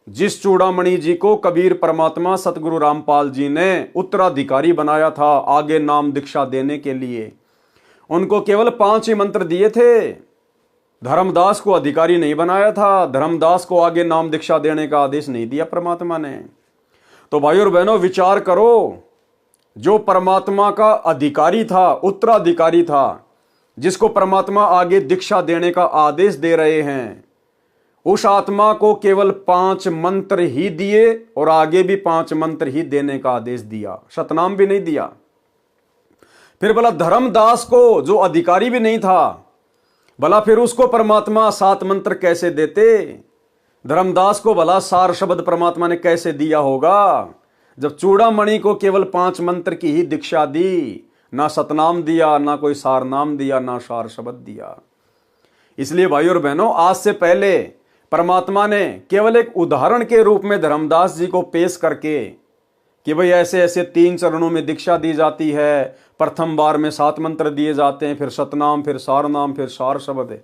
जिस चूड़ामणि जी को कबीर परमात्मा सतगुरु रामपाल जी ने उत्तराधिकारी बनाया था आगे नाम दीक्षा देने के लिए, उनको केवल 5 ही मंत्र दिए थे। धर्मदास को अधिकारी नहीं बनाया था, धर्मदास को आगे नाम दीक्षा देने का आदेश नहीं दिया परमात्मा ने। तो भाइयों और बहनों विचार करो, जो परमात्मा का अधिकारी था, उत्तराधिकारी था, जिसको परमात्मा आगे दीक्षा देने का आदेश दे रहे हैं, उस आत्मा को केवल 5 मंत्र ही दिए और आगे भी 5 मंत्र ही देने का आदेश दिया, शतनाम भी नहीं दिया। फिर भला धर्मदास को जो अधिकारी भी नहीं था, भला फिर उसको परमात्मा 7 मंत्र कैसे देते? धर्मदास को भला सार शब्द परमात्मा ने कैसे दिया होगा, जब चूड़ामणि को केवल 5 मंत्र की ही दीक्षा दी, ना सतनाम दिया, ना कोई सार नाम दिया, ना सार शब्द दिया। इसलिए भाइयों और बहनों, आज से पहले परमात्मा ने केवल एक उदाहरण के रूप में धर्मदास जी को पेश करके कि भाई ऐसे ऐसे 3 चरणों में दीक्षा दी जाती है, प्रथम बार में 7 मंत्र दिए जाते हैं, फिर सतनाम, फिर सार नाम, फिर सार शब्द।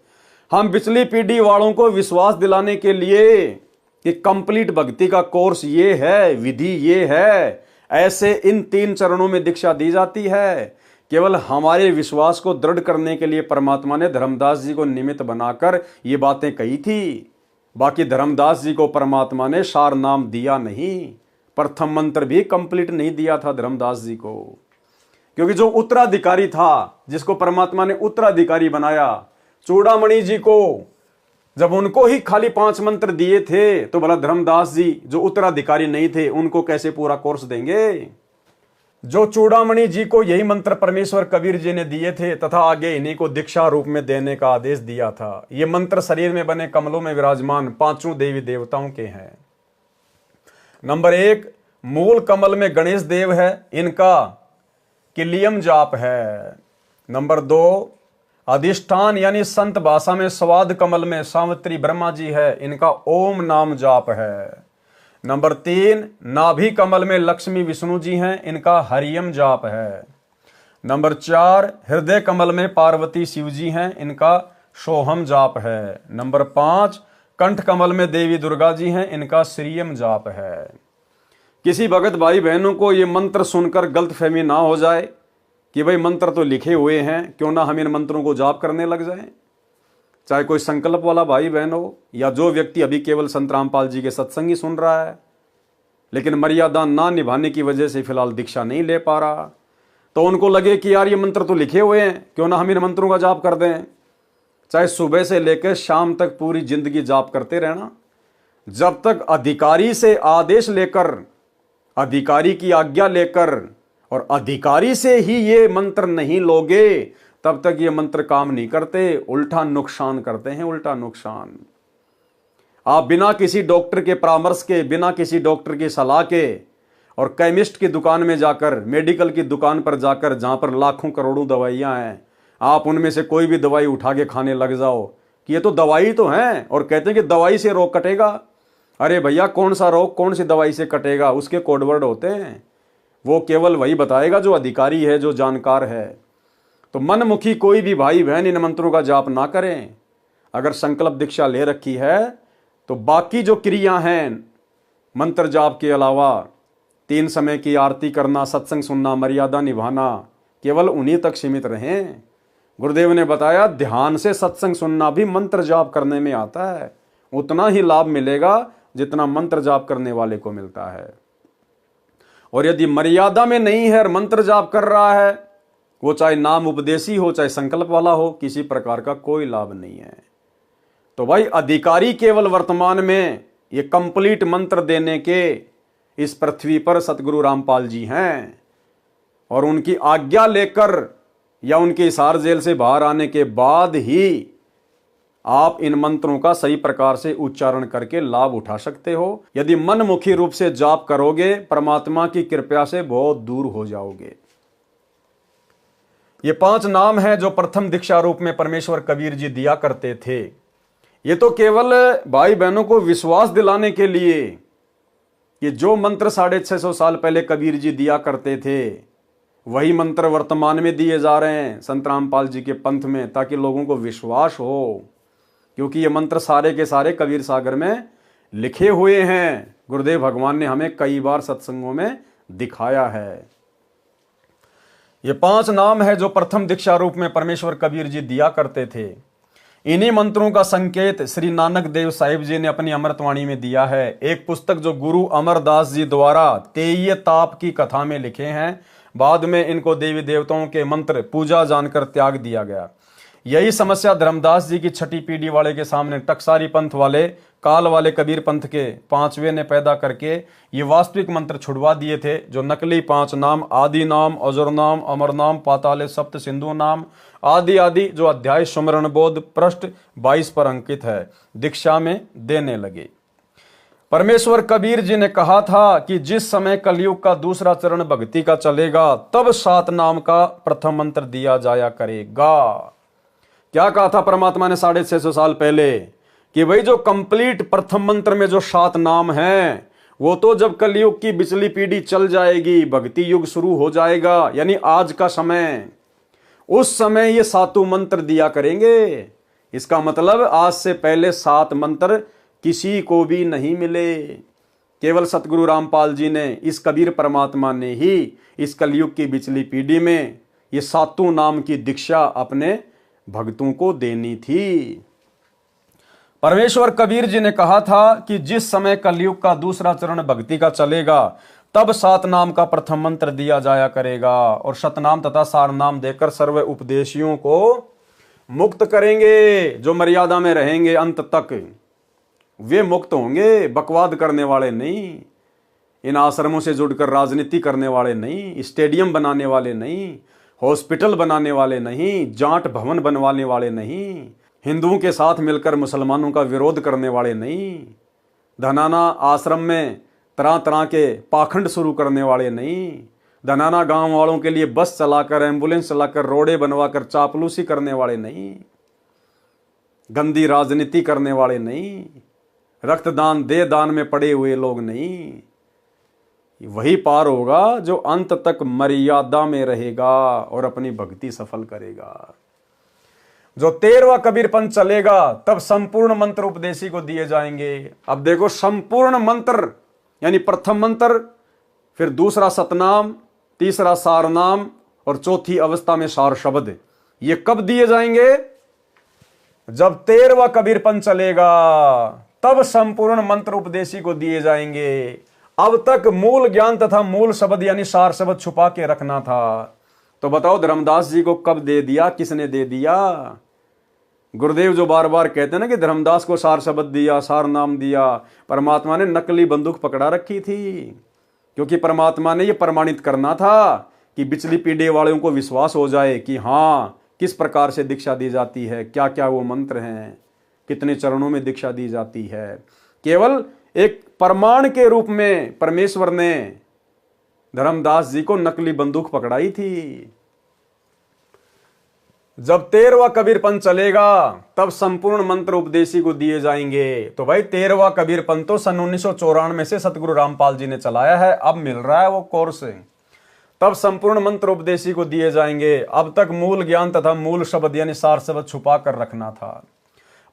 हम पिछली पीढ़ी वालों को विश्वास दिलाने के लिए कि कंप्लीट भक्ति का कोर्स ये है, विधि ये है, ऐसे इन 3 चरणों में दीक्षा दी जाती है, केवल हमारे विश्वास को दृढ़ करने के लिए परमात्मा ने धर्मदास जी को निमित्त बनाकर ये बातें कही थी। बाकी धर्मदास जी को परमात्मा ने सार नाम दिया नहीं, प्रथम मंत्र भी कंप्लीट नहीं दिया था धर्मदास जी को, क्योंकि जो उत्तराधिकारी था, जिसको परमात्मा ने उत्तराधिकारी बनाया, चूड़ामणि जी को, जब उनको ही खाली 5 मंत्र दिए थे, तो भला धर्मदास जी जो उत्तराधिकारी नहीं थे उनको कैसे पूरा कोर्स देंगे? जो चूड़ामणि जी को यही मंत्र परमेश्वर कबीर जी ने दिए थे तथा आगे इन्हीं को दीक्षा रूप में देने का आदेश दिया था। ये मंत्र शरीर में बने कमलों में विराजमान 5 देवी देवताओं के हैं। नंबर 1, मूल कमल में गणेश देव है, इनका किलियम जाप है। नंबर 2, अधिष्ठान यानी संत भाषा में स्वाद कमल में सावित्री ब्रह्मा जी है, इनका ओम नाम जाप है। नंबर 3, नाभि कमल में लक्ष्मी विष्णु जी हैं, इनका हरियम जाप है। नंबर 4, हृदय कमल में पार्वती शिव जी हैं, इनका सोहम जाप है। नंबर 5, कंठ कमल में देवी दुर्गा जी हैं, इनका श्रीयम जाप है। किसी भगत भाई बहनों को ये मंत्र सुनकर गलतफहमी ना हो जाए कि भाई मंत्र तो लिखे हुए हैं, क्यों ना हम इन मंत्रों को जाप करने लग जाएं। चाहे कोई संकल्प वाला भाई बहन हो या जो व्यक्ति अभी केवल संत रामपाल जी के सत्संग ही सुन रहा है, लेकिन मर्यादा ना निभाने की वजह से फिलहाल दीक्षा नहीं ले पा रहा, तो उनको लगे कि यार ये मंत्र तो लिखे हुए हैं, क्यों ना हम इन मंत्रों का जाप कर दें। चाहे सुबह से लेकर शाम तक पूरी जिंदगी जाप करते रहना, जब तक अधिकारी से आदेश लेकर, अधिकारी की आज्ञा लेकर और अधिकारी से ही ये मंत्र नहीं लोगे, तब तक ये मंत्र काम नहीं करते, उल्टा नुकसान करते हैं, उल्टा नुकसान। आप बिना किसी डॉक्टर के परामर्श के, बिना किसी डॉक्टर की सलाह के और केमिस्ट की दुकान में जाकर, मेडिकल की दुकान पर जाकर, जहां पर लाखों करोड़ों दवाइयां हैं, आप उनमें से कोई भी दवाई उठा के खाने लग जाओ कि ये तो दवाई तो है, और कहते हैं कि दवाई से रोग कटेगा। अरे भैया, कौन सा रोग कौन सी दवाई से कटेगा? उसके कोडवर्ड होते हैं, वो केवल वही बताएगा जो अधिकारी है, जो जानकार है। तो मनमुखी कोई भी भाई बहन इन मंत्रों का जाप ना करें। अगर संकल्प दीक्षा ले रखी है तो बाकी जो क्रिया हैं मंत्र जाप के अलावा, 3 समय की आरती करना, सत्संग सुनना, मर्यादा निभाना, केवल उन्हीं तक सीमित रहें। गुरुदेव ने बताया ध्यान से सत्संग सुनना भी मंत्र जाप करने में आता है, उतना ही लाभ मिलेगा जितना मंत्र जाप करने वाले को मिलता है। और यदि मर्यादा में नहीं है और मंत्र जाप कर रहा है, वो चाहे नाम उपदेशी हो चाहे संकल्प वाला हो, किसी प्रकार का कोई लाभ नहीं है। तो भाई, अधिकारी केवल वर्तमान में ये कंप्लीट मंत्र देने के इस पृथ्वी पर सतगुरु रामपाल जी हैं, और उनकी आज्ञा लेकर या उनके हिसार जेल से बाहर आने के बाद ही आप इन मंत्रों का सही प्रकार से उच्चारण करके लाभ उठा सकते हो। यदि मनमुखी रूप से जाप करोगे, परमात्मा की कृपा से बहुत दूर हो जाओगे। ये 5 नाम हैं जो प्रथम दीक्षा रूप में परमेश्वर कबीर जी दिया करते थे। ये तो केवल भाई बहनों को विश्वास दिलाने के लिए कि जो मंत्र 650 साल पहले कबीर जी दिया करते थे वही मंत्र वर्तमान में दिए जा रहे हैं संत रामपाल जी के पंथ में, ताकि लोगों को विश्वास हो। क्योंकि ये मंत्र सारे के सारे कबीर सागर में लिखे हुए हैं, गुरुदेव भगवान ने हमें कई बार सत्संगों में दिखाया है। ये 5 नाम है जो प्रथम दीक्षा रूप में परमेश्वर कबीर जी दिया करते थे। इन्हीं मंत्रों का संकेत श्री नानक देव साहिब जी ने अपनी अमृतवाणी में दिया है। एक पुस्तक जो गुरु अमरदास जी द्वारा तेय ताप की कथा में लिखे हैं, बाद में इनको देवी देवताओं के मंत्र पूजा जानकर त्याग दिया गया। यही समस्या धर्मदास जी की 6ठी पीढ़ी वाले के सामने टकसारी पंथ वाले, काल वाले कबीर पंथ के 5वें ने पैदा करके ये वास्तविक मंत्र छुड़वा दिए थे, जो नकली 5 नाम आदि नाम, अजर नाम, अमर नाम, पाताले सप्त सिंधु नाम आदि आदि, जो अध्याय सुमरण बोध पृष्ठ 22 पर अंकित है, दीक्षा में देने लगे। परमेश्वर कबीर जी ने कहा था कि जिस समय कलयुग का दूसरा चरण भक्ति का चलेगा, तब 7 नाम का प्रथम मंत्र दिया जाया करेगा। क्या कहा था परमात्मा ने 650 साल पहले? कि भाई जो कंप्लीट प्रथम मंत्र में जो 7 नाम हैं, वो तो जब कलयुग की बिचली पीढ़ी चल जाएगी, भक्ति युग शुरू हो जाएगा, यानी आज का समय, उस समय ये 7 मंत्र दिया करेंगे। इसका मतलब आज से पहले 7 मंत्र किसी को भी नहीं मिले। केवल सतगुरु रामपाल जी ने, इस कबीर परमात्मा ने ही इस कलयुग की बिचली पीढ़ी में ये 7 नाम की दीक्षा अपने भक्तों को देनी थी। परमेश्वर कबीर जी ने कहा था कि जिस समय कलयुग का दूसरा चरण भक्ति का चलेगा, तब 7 नाम का प्रथम मंत्र दिया जाया करेगा, और शतनाम तथा सार नाम देकर सर्व उपदेशियों को मुक्त करेंगे। जो मर्यादा में रहेंगे अंत तक वे मुक्त होंगे, बकवाद करने वाले नहीं, इन आश्रमों से जुड़कर राजनीति करने वाले नहीं, स्टेडियम बनाने वाले नहीं, हॉस्पिटल बनाने वाले नहीं, जाट भवन बनवाने वाले नहीं, हिंदुओं के साथ मिलकर मुसलमानों का विरोध करने वाले नहीं, धनाना आश्रम में तरह तरह के पाखंड शुरू करने वाले नहीं, धनाना गांव वालों के लिए बस चलाकर, एम्बुलेंस चलाकर, रोडे बनवाकर चापलूसी करने वाले नहीं, गंदी राजनीति करने वाले नहीं, रक्तदान दे दान में पड़े हुए लोग नहीं। वही पार होगा जो अंत तक मर्यादा में रहेगा और अपनी भक्ति सफल करेगा। जो 13वां कबीर पंथ चलेगा, तब संपूर्ण मंत्र उपदेशी को दिए जाएंगे। अब देखो, संपूर्ण मंत्र यानी प्रथम मंत्र, फिर दूसरा सतनाम, तीसरा सारनाम और चौथी अवस्था में सार शब्द, ये कब दिए जाएंगे? जब 13वां कबीर पंथ चलेगा, तब संपूर्ण मंत्र उपदेशी को दिए जाएंगे। अब तक मूल ज्ञान तथा मूल शब्द यानी सार शब्द छुपा के रखना था। तो बताओ धर्मदास जी को कब दे दिया, किसने दे दिया? गुरुदेव जो बार बार कहते हैं ना कि धर्मदास को सार शब्द दिया, सार नाम दिया, परमात्मा ने नकली बंदूक पकड़ा रखी थी, क्योंकि परमात्मा ने यह प्रमाणित करना था कि बिचली पीढ़ी वालों को विश्वास हो जाए कि हाँ, किस प्रकार से दीक्षा दी जाती है, क्या क्या वो मंत्र हैं, कितने चरणों में दीक्षा दी जाती है। केवल एक प्रमाण के रूप में परमेश्वर ने धर्मदास जी को नकली बंदूक पकड़ाई थी। जब 13वां कबीर पंथ चलेगा तब संपूर्ण मंत्र उपदेशी को दिए जाएंगे। तो भाई 13वां कबीर पंथ तो सन 1994 से सतगुरु रामपाल जी ने चलाया है, अब मिल रहा है वो कोर्स। तब संपूर्ण मंत्र उपदेशी को दिए जाएंगे। अब तक मूल ज्ञान तथा मूल शब्द यानी सार शब्द छुपा कर रखना था।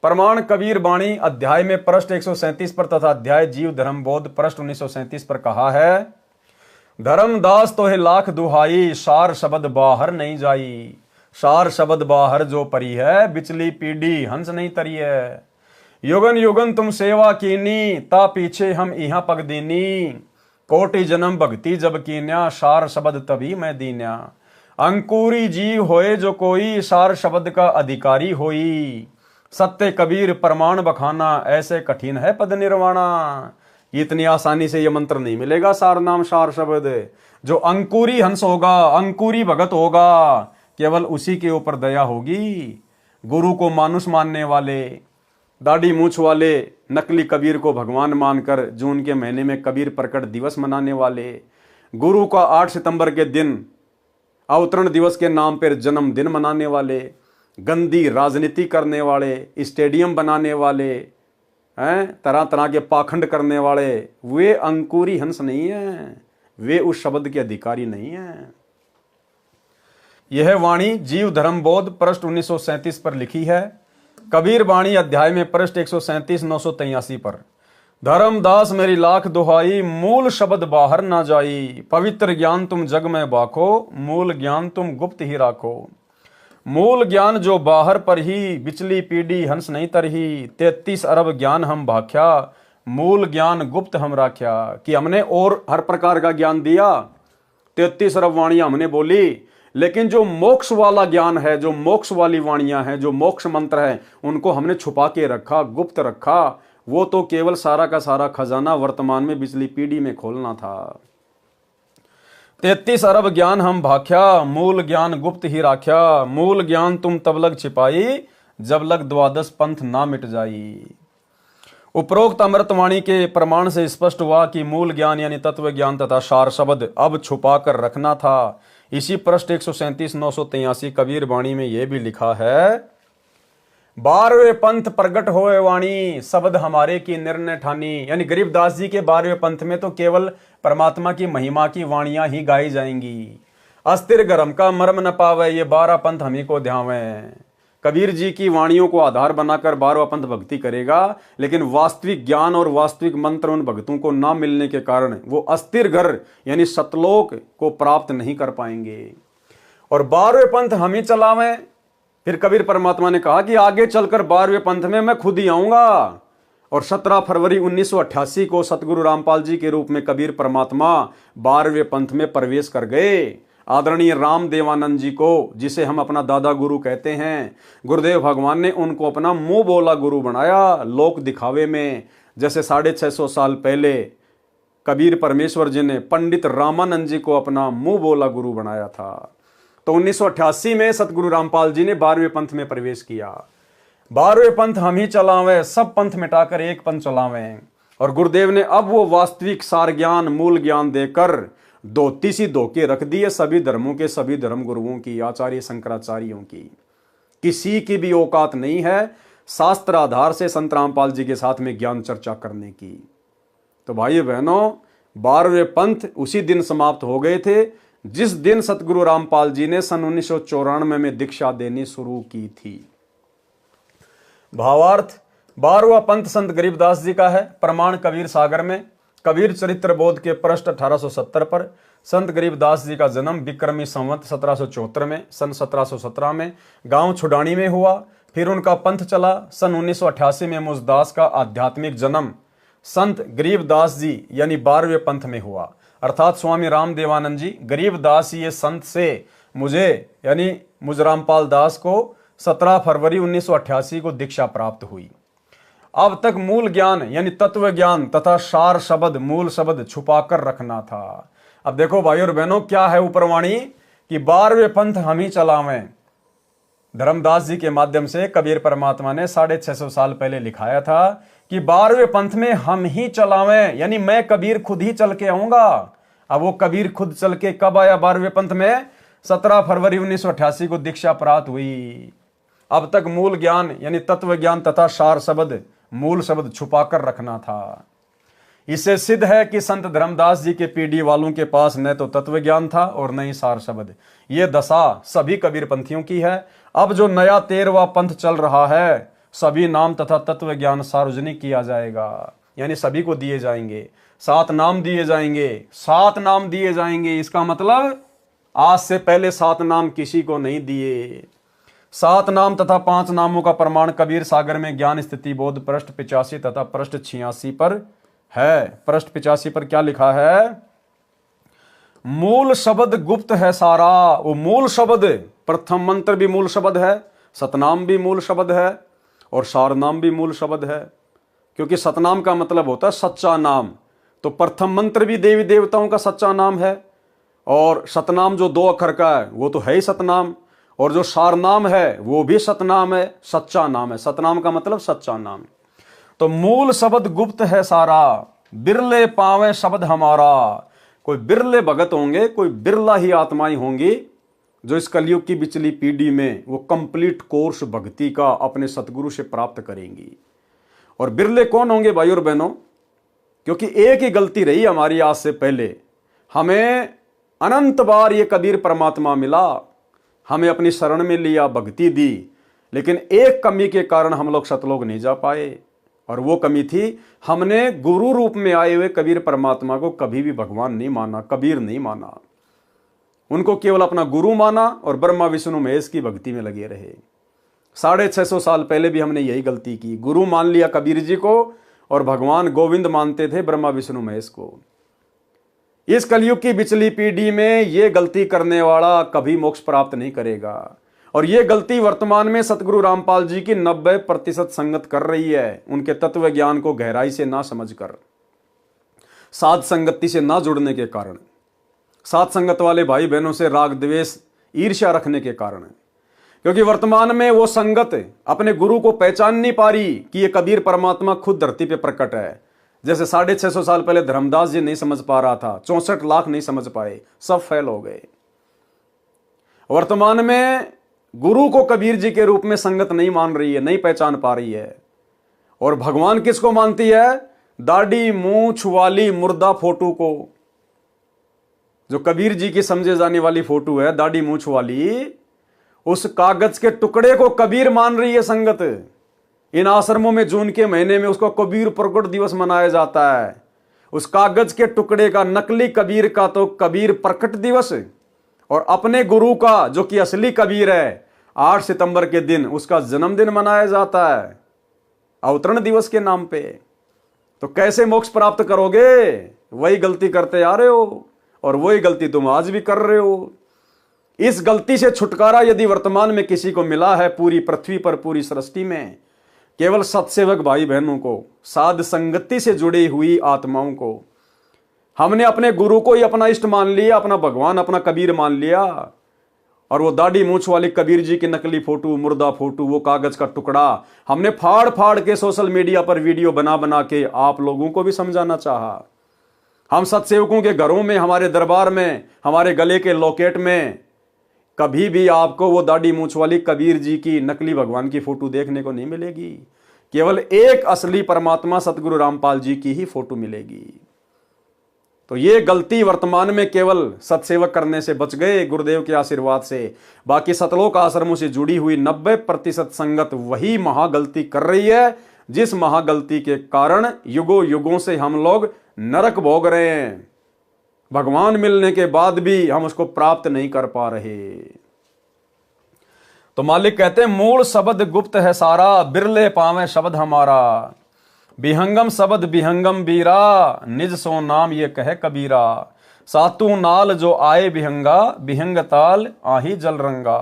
प्रमाण कबीर बाणी अध्याय में पृष्ठ 137 पर तथा अध्याय जीव धर्म बोध पृष्ठ 1937 पर कहा है, धर्मदास तो है लाख दुहाई, सार शब्द बाहर नहीं जाई। सार शब्द बाहर जो परी है, बिचली पीढ़ी हंस नहीं तरी है। युगन युगन तुम सेवा कीनी, ता पीछे हम इहा पग दीनी। कोटि जन्म भक्ति जब कीन्या, सार शब्द तभी मैं दीन्या। अंकुरी जीव होए जो कोई, सार शब्द का अधिकारी होई। सत्य कबीर प्रमाण बखाना, ऐसे कठिन है पद निर्वाणा। इतनी आसानी से यह मंत्र नहीं मिलेगा सार नाम सार शब्द। जो अंकुरी हंस होगा, अंकुरी भगत होगा, केवल उसी के ऊपर दया होगी। गुरु को मानुष मानने वाले, दाढ़ी मूछ वाले, नकली कबीर को भगवान मानकर जून के महीने में कबीर प्रकट दिवस मनाने वाले, गुरु का 8 सितंबर के दिन अवतरण दिवस के नाम पर जन्मदिन मनाने वाले, गंदी राजनीति करने वाले, स्टेडियम बनाने वाले, तरह तरह के पाखंड करने वाले, वे अंकुरी हंस नहीं है, वे उस शब्द के अधिकारी नहीं है। यह वाणी जीव धर्म बोध पृष्ठ 1937 पर लिखी है। कबीर वाणी अध्याय में पृष्ठ 137 983 पर, धर्मदास मेरी लाख दुहाई, मूल शब्द बाहर ना जाई। पवित्र ज्ञान तुम जग में बाखो, मूल ज्ञान तुम गुप्त ही राखो। मूल ज्ञान जो बाहर पर ही, बिचली पीढ़ी हंस नहीं तरही। 33 अरब ज्ञान हम भाख्या, मूल ज्ञान गुप्त हम राख्या। कि हमने और हर प्रकार का ज्ञान दिया, 33 अरब वाणियां हमने बोली, लेकिन जो मोक्ष वाला ज्ञान है, जो मोक्ष वाली वाणियां हैं, जो मोक्ष मंत्र है, उनको हमने छुपा के रखा, गुप्त रखा। वो तो केवल सारा का सारा खजाना वर्तमान में बिचली पीढ़ी में खोलना था। 33 अरब ज्ञान हम भाख्या, मूल ज्ञान गुप्त ही राख्या। मूल ज्ञान तुम तब लग छिपाई, जब लग 12 पंथ ना मिट जाई। उपरोक्त अमृतवाणी के प्रमाण से स्पष्ट हुआ कि मूल ज्ञान यानी तत्व ज्ञान तथा सार शब्द अब छुपा कर रखना था। इसी पृष्ठ 137 983 कबीर वाणी में यह भी लिखा है, 12वें पंथ प्रगट होए वाणी, शब्द हमारे की निर्णय ठानी। यानी गरीबदास जी के 12वें पंथ में तो केवल परमात्मा की महिमा की वाणियां ही गाई जाएंगी। अस्थिर गर्म का मर्म न पावे, ये 12 पंथ हमी को ध्यावे। कबीर जी की वाणियों को आधार बनाकर 12वां पंथ भक्ति करेगा, लेकिन वास्तविक ज्ञान और वास्तविक मंत्र उन भक्तों को ना मिलने के कारण वो अस्थिर घर यानी सतलोक को प्राप्त नहीं कर पाएंगे। और 12वें पंथ हम ही चलावें। फिर कबीर परमात्मा ने कहा कि आगे चलकर 12वें पंथ में मैं खुद ही आऊंगा। और 17 फरवरी 1988 को सतगुरु रामपाल जी के रूप में कबीर परमात्मा 12वें पंथ में प्रवेश कर गए। आदरणीय राम देवानंद जी को, जिसे हम अपना दादा गुरु कहते हैं, गुरुदेव भगवान ने उनको अपना मुंह बोला गुरु बनाया लोक दिखावे में। जैसे 650 साल पहले कबीर परमेश्वर जी ने पंडित रामानंद जी को अपना मुंह बोला गुरु बनाया था। तो 1988 में सतगुरु रामपाल जी ने 12वें पंथ में प्रवेश किया। 12वें पंथ हम ही चलावें, सब पंथ मिटाकर एक पंथ चलावें। और गुरुदेव ने अब वो वास्तविक सार ज्ञान मूल ज्ञान देकर धोती सी धोके रख दी है सभी धर्मों के सभी धर्म गुरुओं की, आचार्य शंकराचार्यों की। किसी की भी औकात नहीं है शास्त्र आधार से संत रामपाल जी के साथ में ज्ञान चर्चा करने की। तो भाई बहनों, 12वें पंथ उसी दिन समाप्त हो गए थे जिस दिन सतगुरु रामपाल जी ने सन 1994 में दीक्षा देनी शुरू की थी। भावार्थ, 12वां पंथ संत गरीबदास जी का है। प्रमाण कबीर सागर में कबीर चरित्र बोध के पृष्ठ 1870 पर संत गरीबदास जी का जन्म विक्रमी संवत 1774 में सन 1717 में गांव छुडानी में हुआ। फिर उनका पंथ चला। सन 1988 में मुझदास का आध्यात्मिक जन्म संत गरीबदास जी यानी 12वें पंथ में हुआ। अर्थात स्वामी राम देवानंद जी गरीबदास ये संत से मुझे यानी मुझ रामपाल दास को 17 फरवरी 1988 को दीक्षा प्राप्त हुई। अब तक मूल ज्ञान यानी तत्व ज्ञान तथा सार शब्द मूल शब्द छुपा कर रखना था। अब देखो भाई और बहनों, क्या है ऊपरवाणी कि 12वें पंथ हम ही चलावें। धर्मदास जी के माध्यम से कबीर परमात्मा ने 650 साल पहले लिखाया था कि 12वें पंथ में हम ही चलावें, यानी मैं कबीर खुद ही चल के आऊंगा। अब वो कबीर खुद चल के कब आया 12वें पंथ में? 17 फरवरी 1988 को दीक्षा प्राप्त हुई। अब तक मूल ज्ञान यानी तत्व ज्ञान तथा सार शब्द, मूल शब्द छुपाकर रखना था। इससे सिद्ध है कि संत धर्मदास जी के पीढ़ी वालों के पास न तो तत्व ज्ञान था और न ही सार शब्द। ये दशा सभी कबीर पंथियों की है। अब जो नया 13वां पंथ चल रहा है, सभी नाम तथा तत्व ज्ञान सार्वजनिक किया जाएगा, यानी सभी को दिए जाएंगे। 7 नाम दिए जाएंगे, 7 नाम दिए जाएंगे। इसका मतलब आज से पहले 7 नाम किसी को नहीं दिए। 7 नाम तथा 5 नामों का प्रमाण कबीर सागर में ज्ञान स्थिति बोध पृष्ठ 85 तथा पृष्ठ 86 पर है। पृष्ठ 85 पर क्या लिखा है? मूल शब्द गुप्त है सारा। वो मूल शब्द, प्रथम मंत्र भी मूल शब्द है, सतनाम भी मूल शब्द है और सारनाम भी मूल शब्द है। क्योंकि सतनाम का मतलब होता है सच्चा नाम, तो प्रथम मंत्र भी देवी देवताओं का सच्चा नाम है और सतनाम जो 2 अक्षर का है वो तो है ही सतनाम, और जो सारनाम है वो भी सतनाम है, सच्चा नाम है। सतनाम का मतलब सच्चा नाम। तो मूल शब्द गुप्त है सारा, बिरले पावे शब्द हमारा। कोई बिरले भगत होंगे, कोई बिरला ही आत्माएं होंगी जो इस कलयुग की बिचली पीढ़ी में वो कंप्लीट कोर्स भक्ति का अपने सतगुरु से प्राप्त करेंगी। और बिरले कौन होंगे भाई और बहनों? क्योंकि एक ही गलती रही हमारी आज से पहले, हमें अनंत बार ये कबीर परमात्मा मिला, हमें अपनी शरण में लिया, भक्ति दी, लेकिन एक कमी के कारण हम लोग सतलोक नहीं जा पाए। और वो कमी थी, हमने गुरु रूप में आए हुए कबीर परमात्मा को कभी भी भगवान नहीं माना, कबीर नहीं माना। उनको केवल अपना गुरु माना और ब्रह्मा विष्णु महेश की भक्ति में लगे रहे। 650 साल पहले भी हमने यही गलती की, गुरु मान लिया कबीर जी को और भगवान गोविंद मानते थे ब्रह्मा विष्णु महेश को। इस कलयुग की बिचली पीढ़ी में यह गलती करने वाला कभी मोक्ष प्राप्त नहीं करेगा। और यह गलती वर्तमान में सतगुरु रामपाल जी की 90% संगत कर रही है, उनके तत्व ज्ञान को गहराई से ना समझकर, साध संगति से ना जुड़ने के कारण, साध संगत वाले भाई बहनों से राग द्वेष ईर्ष्या रखने के कारण। क्योंकि वर्तमान में वो संगत अपने गुरु को पहचान नहीं पा रही कि ये कबीर परमात्मा खुद धरती पे प्रकट है। जैसे 650 साल पहले धर्मदास जी नहीं समझ पा रहा था, 64 लाख नहीं समझ पाए, सब फेल हो गए। वर्तमान में गुरु को कबीर जी के रूप में संगत नहीं मान रही है, नहीं पहचान पा रही है। और भगवान किसको मानती है? दाढ़ी मूंछ वाली मुर्दा फोटो को। जो कबीर जी की समझे जाने वाली फोटो है, दाढ़ी मूंछ वाली, उस कागज के टुकड़े को कबीर मान रही है संगत। इन आश्रमों में जून के महीने में उसको कबीर प्रकट दिवस मनाया जाता है। उस कागज के टुकड़े का, नकली कबीर का तो कबीर प्रकट दिवस, और अपने गुरु का जो कि असली कबीर है 8 सितंबर के दिन उसका जन्मदिन मनाया जाता है अवतरण दिवस के नाम पे। तो कैसे मोक्ष प्राप्त करोगे? वही गलती करते आ रहे हो और वही गलती तुम आज भी कर रहे हो। इस गलती से छुटकारा यदि वर्तमान में किसी को मिला है पूरी पृथ्वी पर, पूरी सृष्टि में, केवल सत्सेवक भाई बहनों को, साध संगति से जुड़ी हुई आत्माओं को। हमने अपने गुरु को ही अपना इष्ट मान लिया, अपना भगवान, अपना कबीर मान लिया, और वो दाढ़ी मूंछ वाली कबीर जी की नकली फोटो, मुर्दा फोटो, वो कागज का टुकड़ा हमने फाड़ फाड़ के सोशल मीडिया पर वीडियो बना बना के आप लोगों को भी समझाना चाहा। हम सत्सेवकों के घरों में, हमारे दरबार में, हमारे गले के लॉकेट में कभी भी आपको वो दाढ़ी मूंछ वाली कबीर जी की नकली भगवान की फोटो देखने को नहीं मिलेगी। केवल एक असली परमात्मा सतगुरु रामपाल जी की ही फोटो मिलेगी। तो ये गलती वर्तमान में केवल सत्सेवक करने से बच गए गुरुदेव के आशीर्वाद से। बाकी सतलोक आश्रमों से जुड़ी हुई 90% संगत वही महागलती कर रही है, जिस महागलती के कारण युगों युगों से हम लोग नरक भोग रहे हैं। भगवान मिलने के बाद भी हम उसको प्राप्त नहीं कर पा रहे। तो मालिक कहते हैं मूल शब्द गुप्त है सारा, बिरले पावे शब्द हमारा। बिहंगम शब्द बिहंगम बीरा, निज सो नाम ये कहे कबीरा। सातू नाल जो आए बिहंगा, बिहंग ताल आही जल रंगा।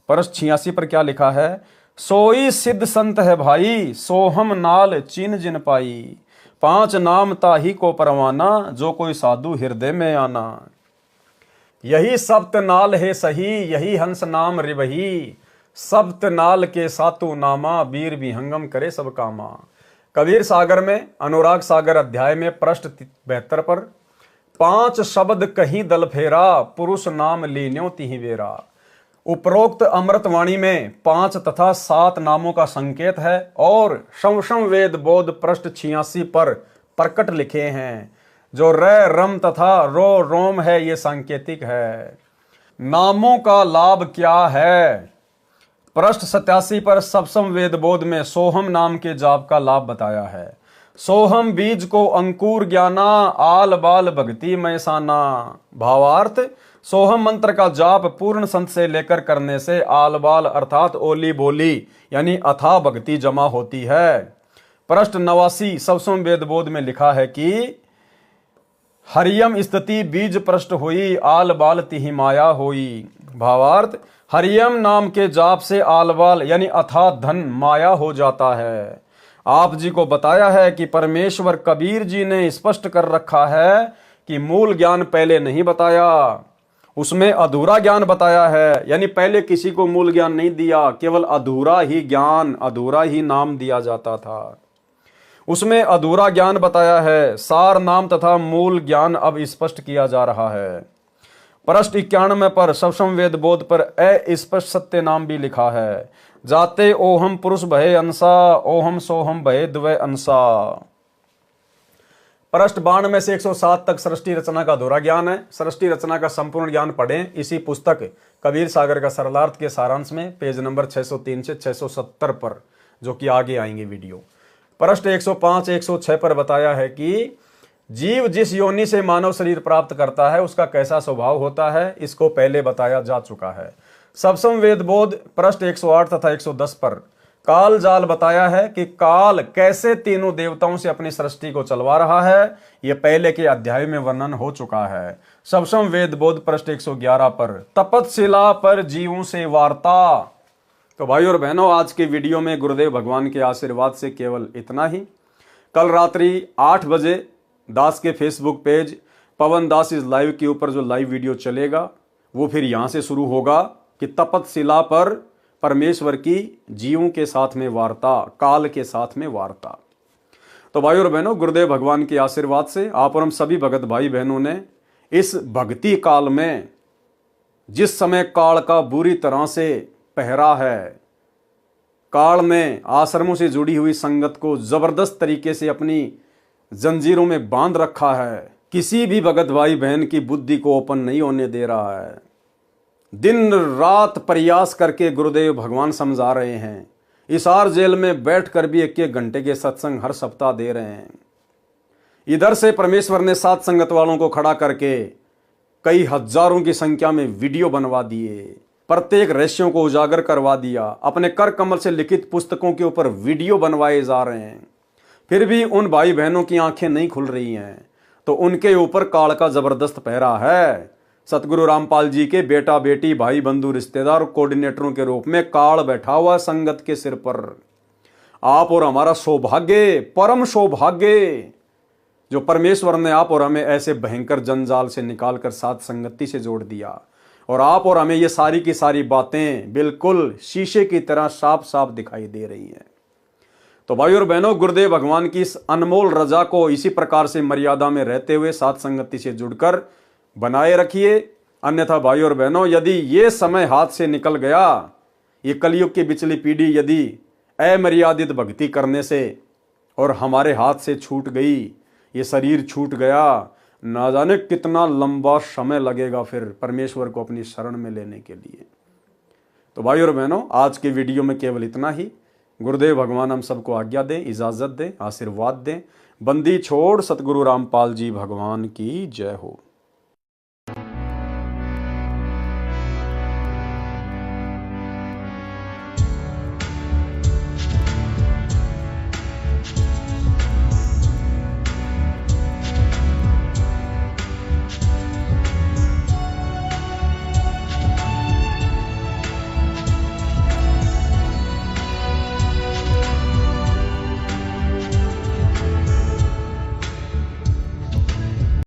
परस 86 पर क्या लिखा है? सोई सिद्ध संत है भाई, सोहम नाल चिन्ह जिन पाई। 5 नाम ताही को परवाना, जो कोई साधु हृदय में आना। यही सप्त नाल है सही, यही हंस नाम रिवही। सप्त नाल के सातु नामा, वीर विहंगम करे सब कामा। कबीर सागर में अनुराग सागर अध्याय में पृष्ठ 72 पर पांच शब्द कहीं दल फेरा, पुरुष नाम लीन्यो तिहि बेरा। उपरोक्त अमृतवाणी में 5 तथा 7 नामों का संकेत है और शम वेद बोध पृष्ठ 86 पर प्रकट लिखे हैं। जो र रम तथा रो रोम है ये सांकेतिक है। नामों का लाभ क्या है? पृष्ठ 87 पर सप्तम वेद बोध में सोहम नाम के जाप का लाभ बताया है। सोहम बीज को अंकुर ज्ञाना, आल बाल भक्ति मैसाना। भावार्थ, सोहम मंत्र का जाप पूर्ण संत से लेकर करने से आल बाल अर्थात ओली बोली यानी अथाह भक्ति जमा होती है। पृष्ठ 89 सप्तम वेद बोध में लिखा है कि हरियम स्थिति बीज पृष्ठ हुई, आल बाल तिहि माया होई। भावार्थ, हरियम नाम के जाप से आल बाल यानी अथाह धन माया हो जाता है। आप जी को बताया है कि परमेश्वर कबीर जी ने स्पष्ट कर रखा है कि मूल ज्ञान पहले नहीं बताया, उसमें अधूरा ज्ञान बताया है। यानी पहले किसी को मूल ज्ञान नहीं दिया, केवल अधूरा ही ज्ञान, अधूरा ही नाम दिया जाता था। उसमें अधूरा ज्ञान बताया है। सार नाम तथा मूल ज्ञान अब स्पष्ट किया जा रहा है। पृष्ठ 91 पर सप्तम वेद बोध पर अस्पष्ट सत्य नाम भी लिखा है। जाते ओहम पुरुष भय अंसा, ओहम सोहम भय द्वय अंसा। पृष्ठ 92 में से 107 तक सृष्टि रचना का अधूरा ज्ञान है। सृष्टि रचना का संपूर्ण ज्ञान पढ़ें इसी पुस्तक कबीर सागर का सरलार्थ के सारांश में पेज नंबर 603 से 670 पर, जो कि आगे आएंगे वीडियो। पृष्ठ 105 106 पर बताया है कि जीव जिस योनि से मानव शरीर प्राप्त करता है उसका कैसा स्वभाव होता है, इसको पहले बताया जा चुका है। सप्तम वेद बोध पृष्ठ 108 तथा 110 पर काल जाल बताया है कि काल कैसे तीनों देवताओं से अपनी सृष्टि को चलवा रहा है, यह पहले के अध्याय में वर्णन हो चुका है। सप्तम वेद बोध पृष्ठ 111 पर तपतशिला पर जीवों से वार्ता। तो भाई और बहनों, आज के वीडियो में गुरुदेव भगवान के आशीर्वाद से केवल इतना ही। कल रात्रि 8 बजे दास के Facebook page Pawan Das is live के ऊपर जो लाइव वीडियो चलेगा वो फिर यहां से शुरू होगा कि तपतशिला पर परमेश्वर की जीवों के साथ में वार्ता, काल के साथ में वार्ता। तो भाई और बहनों, गुरुदेव भगवान के आशीर्वाद से आप और हम सभी भगत भाई बहनों ने इस भक्ति काल में, जिस समय काल का बुरी तरह से पहरा है, काल ने आश्रमों से जुड़ी हुई संगत को जबरदस्त तरीके से अपनी जंजीरों में बांध रखा है, किसी भी भगत भाई बहन की बुद्धि को ओपन नहीं होने दे रहा है। दिन रात प्रयास करके गुरुदेव भगवान समझा रहे हैं। इसार जेल में बैठकर भी 1-1 घंटे के सत्संग हर सप्ताह दे रहे हैं। इधर से परमेश्वर ने साथ संगत वालों को खड़ा करके कई हजारों की संख्या में वीडियो बनवा दिए, प्रत्येक रहस्यों को उजागर करवा दिया, अपने कर कमल से लिखित पुस्तकों के ऊपर वीडियो बनवाए जा रहे हैं। फिर भी उन भाई बहनों की आंखें नहीं खुल रही हैं, तो उनके ऊपर काल का जबरदस्त पहरा है। सतगुरु रामपाल जी के बेटा बेटी भाई बंधु रिश्तेदार कोऑर्डिनेटरों के रूप में काल बैठा हुआ संगत के सिर पर। आप और हमारा सौभाग्य, परम सौभाग्य, जो परमेश्वर ने आप और हमें ऐसे भयंकर जंजाल से निकालकर साथ संगति से जोड़ दिया, और आप और हमें ये सारी की सारी बातें बिल्कुल शीशे की तरह साफ साफ दिखाई दे रही हैं। तो भाई और बहनों, गुरुदेव भगवान की इस अनमोल रजा को इसी प्रकार से मर्यादा में रहते हुए साथ संगति से जुड़कर बनाए रखिए। अन्यथा भाई और बहनों, यदि ये समय हाथ से निकल गया, ये कलयुग की बिचली पीढ़ी यदि अमर्यादित भक्ति करने से और हमारे हाथ से छूट गई, ये शरीर छूट गया, ना जाने कितना लंबा समय लगेगा फिर परमेश्वर को अपनी शरण में लेने के लिए। तो भाई और बहनों, आज के वीडियो में केवल इतना ही। गुरुदेव भगवान हम सबको आज्ञा दें, इजाजत दें, आशीर्वाद दें। बंदी छोड़ सतगुरु रामपाल जी भगवान की जय हो।